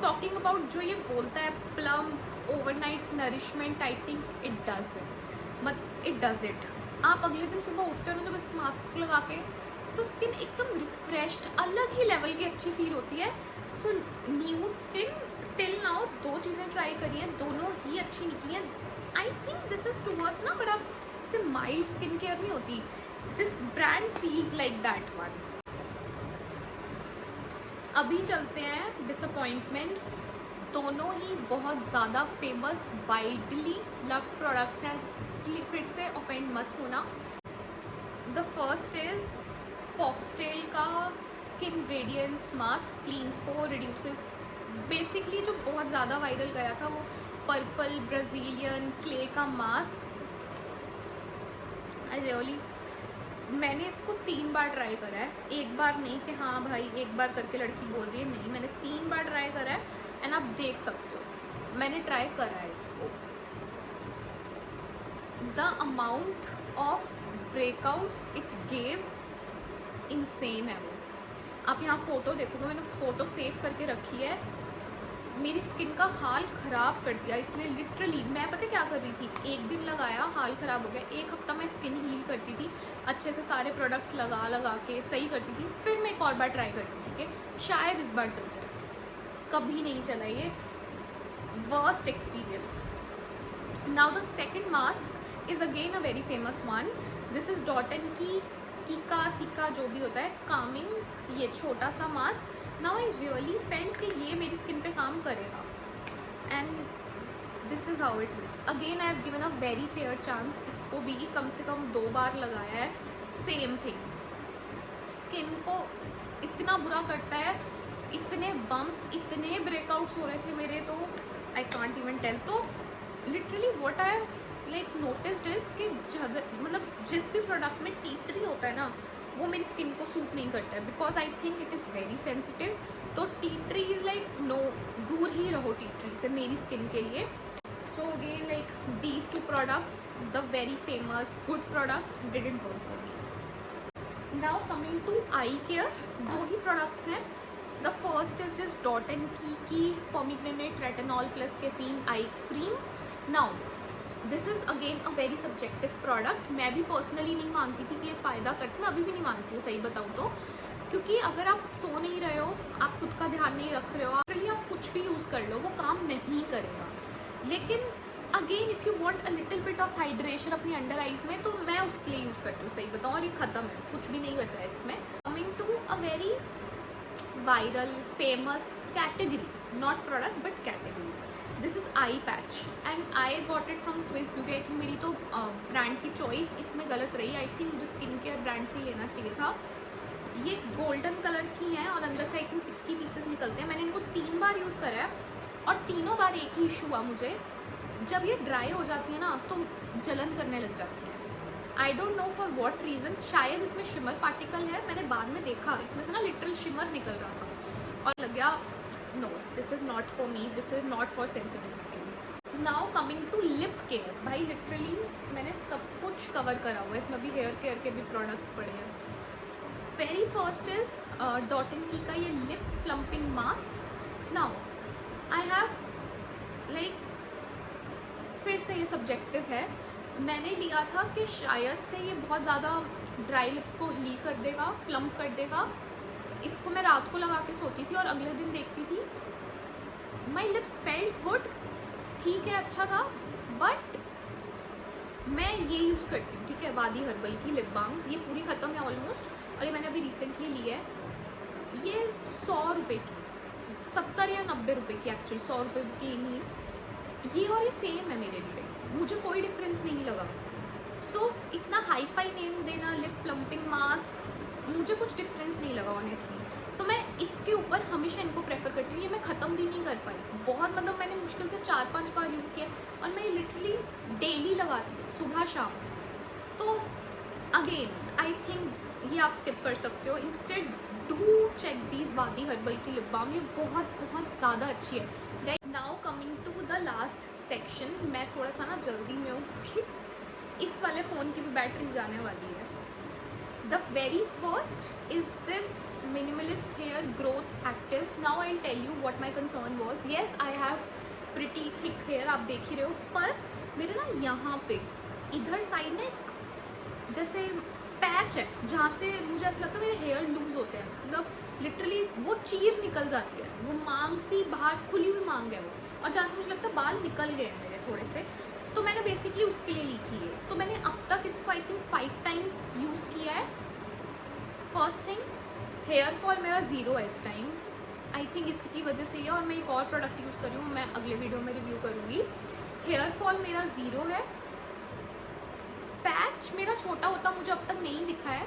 टॉकिंग अबाउट जो ये बोलता है plum overnight nourishment tightening, it does it. आप अगले दिन सुबह उठते हो ना जब इस मास्क को लगा के, तो स्किन एकदम रिफ्रेश्ड, अलग ही लेवल की अच्छी फील होती है। सो न्यूड स्किन टिल नाउ 2 चीज़ें ट्राई करी हैं, दोनों ही अच्छी निकली हैं। I think this is towards ना, बड़ा जैसे माइल्ड स्किन केयर नहीं होती, this brand feels like that one. अभी चलते हैं डिसअपॉइंटमेंट। दोनों ही बहुत ज़्यादा फेमस वाइडली लव्ड प्रोडक्ट्स हैं, फिर से ऑफेंड मत होना। द फर्स्ट इज़ फॉक्सटेल का स्किन रेडियंस मास्क, क्लीन्स पोर, रिड्यूसेस। बेसिकली जो बहुत ज़्यादा वायरल गया था वो पर्पल ब्राज़ीलियन क्ले का मास्क। आई रियली, मैंने इसको 3 बार ट्राई करा है, एक बार नहीं कि हाँ भाई एक बार करके लड़की बोल रही है, नहीं, मैंने 3 बार ट्राई करा है। एंड आप देख सकते हो मैंने ट्राई करा है इसको। The amount of breakouts it gave insane है वो। आप यहाँ फ़ोटो देखोगे, मैंने फ़ोटो सेव करके रखी है, मेरी स्किन का हाल ख़राब कर दिया इसने लिटरली। मैं पता क्या कर रही थी, एक दिन लगाया हाल ख़राब हो गया, 1 हफ्ता मैं स्किन हील करती थी अच्छे से, सारे प्रोडक्ट्स लगा के सही करती थी, फिर मैं एक और बार ट्राई करती थी कि शायद इस बार चल जाए, कभी नहीं चला ये। Worst experience. Now the second mask is again a very famous one. This is Dot and कीका सिका जो भी होता है, कामिंग, ये छोटा सा mask. Now I really felt कि ये मेरी स्किन पे काम करेगा, and this is how it looks. Again I have given a very fair chance, इसको भी कम से कम 2 बार लगाया है, सेम थिंग, स्किन को इतना बुरा करता है, इतने बम्प्स, इतने ब्रेकआउट्स हो रहे थे मेरे, तो आई कांट इवन टेल। तो literally what I have like noticed is कि मतलब जिस भी प्रोडक्ट में टी ट्री होता है ना, वो मेरी स्किन को सूट नहीं करता है, because I think it is very sensitive. तो tea tree is like no, दूर ही रहो टी ट्री से मेरी स्किन के लिए। So again like these 2 products, the very famous good products, didn't work for me. Now coming to eye care, 2 ही products हैं। The first is just Dot and Key pomegranate retinol plus caffeine eye cream. Now this is again a very subjective product. मैं भी personally नहीं मानती थी कि ये फ़ायदा करता, मैं अभी भी नहीं मानती हूँ सही बताऊँ तो, क्योंकि अगर आप सो नहीं रहे हो, आप खुद का ध्यान नहीं रख रहे हो, चलिए आप कुछ भी यूज़ कर लो, वो काम नहीं करेगा। लेकिन again if you want a little bit of hydration अपनी अंडर आइज में, तो मैं उसके लिए यूज़ करती हूँ, सही बताऊँ, और ये ख़त्म है, कुछ भी नहीं बचा है इसमें. Coming to a very viral famous category, not product but category, this is eye patch and I got it from Swiss Beauty. I think मेरी तो ब्रांड की चॉइस इसमें गलत रही. आई थिंक मुझे स्किन केयर ब्रांड से लेना चाहिए था. ये गोल्डन कलर की हैं और अंदर से आई थिंक 60 पीसेस निकलते हैं. मैंने इनको 3 बार यूज़ करा है और तीनों बार एक ही इशू हुआ मुझे. जब ये ड्राई हो जाती है ना तो जलन करने लग जाती है. I don't know for what reason. शायद इसमें शिमर पार्टिकल है. मैंने बाद में देखा इसमें से ना लिटरल शिमर निकल रहा था और लग गया no, this is not for me, this is not for sensitive skin. Now coming to lip care. भाई लिटरली मैंने सब कुछ कवर करा हुआ है इसमें. अभी हेयर केयर के भी प्रोडक्ट्स पड़े हैं. Very first is dot and Key का ये lip plumping mask. Now I have like, फिर से ये सब्जेक्टिव है. मैंने लिया था कि शायद से ये बहुत ज़्यादा ड्राई लिप्स को हील कर देगा, प्लम्प कर देगा. इसको मैं रात को लगा के सोती थी और अगले दिन देखती थी माई लिप्स फेल्ट गुड. ठीक है, अच्छा था. बट मैं ये यूज़ करती हूँ, ठीक है, वादी हर्बल की लिप बाम्स. ये पूरी ख़त्म है ऑलमोस्ट और ये मैंने अभी रिसेंटली ली है. ये 100 रुपये की, 70 या 90 रुपये की, एक्चुअली 100 रुपये की नहीं. ये और ये सेम है मेरे लिए, मुझे कोई डिफरेंस नहीं लगा. सो इतना हाई फाई नेम देना लिप प्लम्पिंग मास्क, मुझे कुछ डिफरेंस नहीं लगा ऑनेस्टली. तो मैं इसके ऊपर हमेशा इनको प्रेफर करती हूँ. ये मैं ख़त्म भी नहीं कर पाई बहुत, मतलब मैंने मुश्किल से 4-5 बार यूज़ किया और मैं लिटरली डेली लगाती हूँ, सुबह शाम. तो अगेन आई थिंक ये आप स्किप कर सकते हो. Instead do check these Vaadi herbal की लिप बाम. ये बहुत बहुत ज़्यादा अच्छी है. Like now coming to the last section. मैं थोड़ा सा ना जल्दी में हूँ क्योंकि इस वाले फ़ोन की भी बैटरी जाने वाली है. The very first is this minimalist hair growth actives. Now I'll tell you what my concern was. Yes, I have pretty thick hair, आप देख ही रहे हो, पर मेरे ना यहाँ पे इधर साइड ना एक जैसे पैच है जहाँ से मुझे ऐसा लगता है मेरे हेयर लूज होते हैं. मतलब लिटरली वो चीर निकल जाती है, वो मांग सी बाहर खुली हुई मांग है वो, और जहाँ से मुझे लगता है बाल निकल गए हैं मेरे थोड़े से. तो मैंने बेसिकली उसके लिए ली थी ये. तो मैंने अब तक इसको आई थिंक 5 टाइम्स यूज़ किया है. फर्स्ट थिंग, हेयर फॉल मेरा 0 है इस टाइम. आई थिंक इसकी वजह से ही, और मैं एक और प्रोडक्ट यूज़ कर रही हूँ, मैं अगले वीडियो में रिव्यू करूँगी. हेयर फॉल मेरा 0 है. पैच मेरा छोटा होता मुझे अब तक नहीं दिखा है,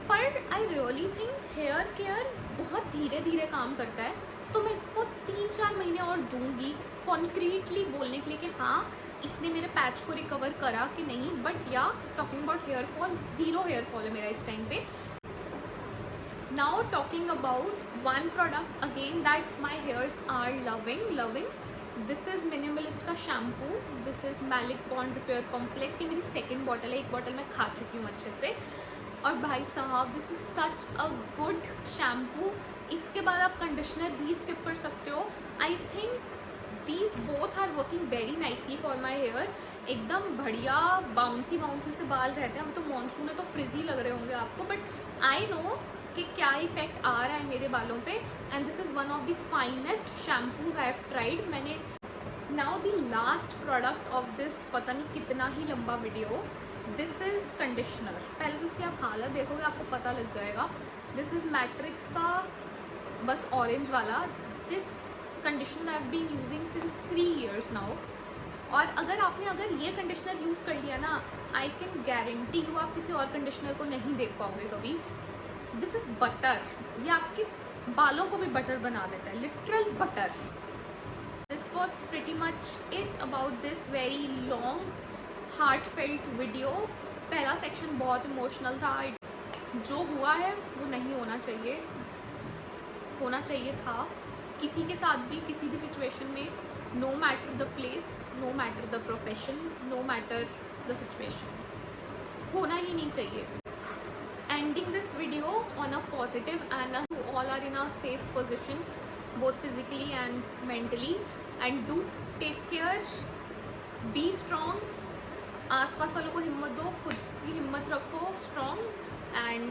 पर I really think hair care बहुत धीरे धीरे काम करता है. तो मैं इसको 3-4 महीने और दूंगी कॉन्क्रीटली बोलने के लिए कि हाँ इसने मेरे पैच को रिकवर करा कि नहीं. But yeah talking about hair fall, 0 hair fall है मेरा इस टाइम पे. Now talking about one product again that my hairs are loving. This is minimalist का shampoo. This is Malic Bond Repair Complex. ये मेरी सेकेंड बॉटल है. एक bottle मैं खा चुकी हूँ अच्छे से. और भाई साहब this is such a good shampoo. इसके बाद आप कंडीशनर भी स्किप कर सकते हो. I think these both are working very nicely for my hair. एकदम बढ़िया बाउंसी से बाल रहते हैं. हम तो मानसून है तो फ्रिजी लग रहे होंगे आपको, बट आई नो कि क्या इफेक्ट आ रहा है मेरे बालों पे. And this is one of the finest shampoos I have tried. मैंने now the last product of this, पता नहीं कितना ही लंबा वीडियो, दिस इज़ कंडीशनर. पहले तो उसकी आप हालत देखोगे आपको पता लग जाएगा. दिस इज़ मैट्रिक्स का बस ऑरेंज वाला. This conditioner I have been using since 3 years now. और अगर ये कंडीशनर यूज़ कर लिया ना, आई कैन गारंटी यू आप किसी और कंडीशनर को नहीं देख पाओगे कभी. This is butter. ये आपके बालों को भी बटर बना देता है, literal butter. This was pretty much it about this very long heartfelt video. पहला सेक्शन बहुत इमोशनल था. जो हुआ है वो नहीं होना चाहिए था किसी के साथ भी, किसी भी सिचुएशन में. No matter the place, no matter the profession, no matter the situation, होना ही नहीं चाहिए. Ending this video on a positive and you all are in a safe position both physically and mentally, and do take care, be strong. आसपास वालों को हिम्मत दो, खुद की हिम्मत रखो strong, and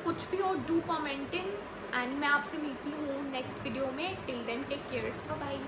कुछ भी हो do commenting. and मैं आपसे मिलती हूँ नेक्स्ट वीडियो में. till then take care, bye bye.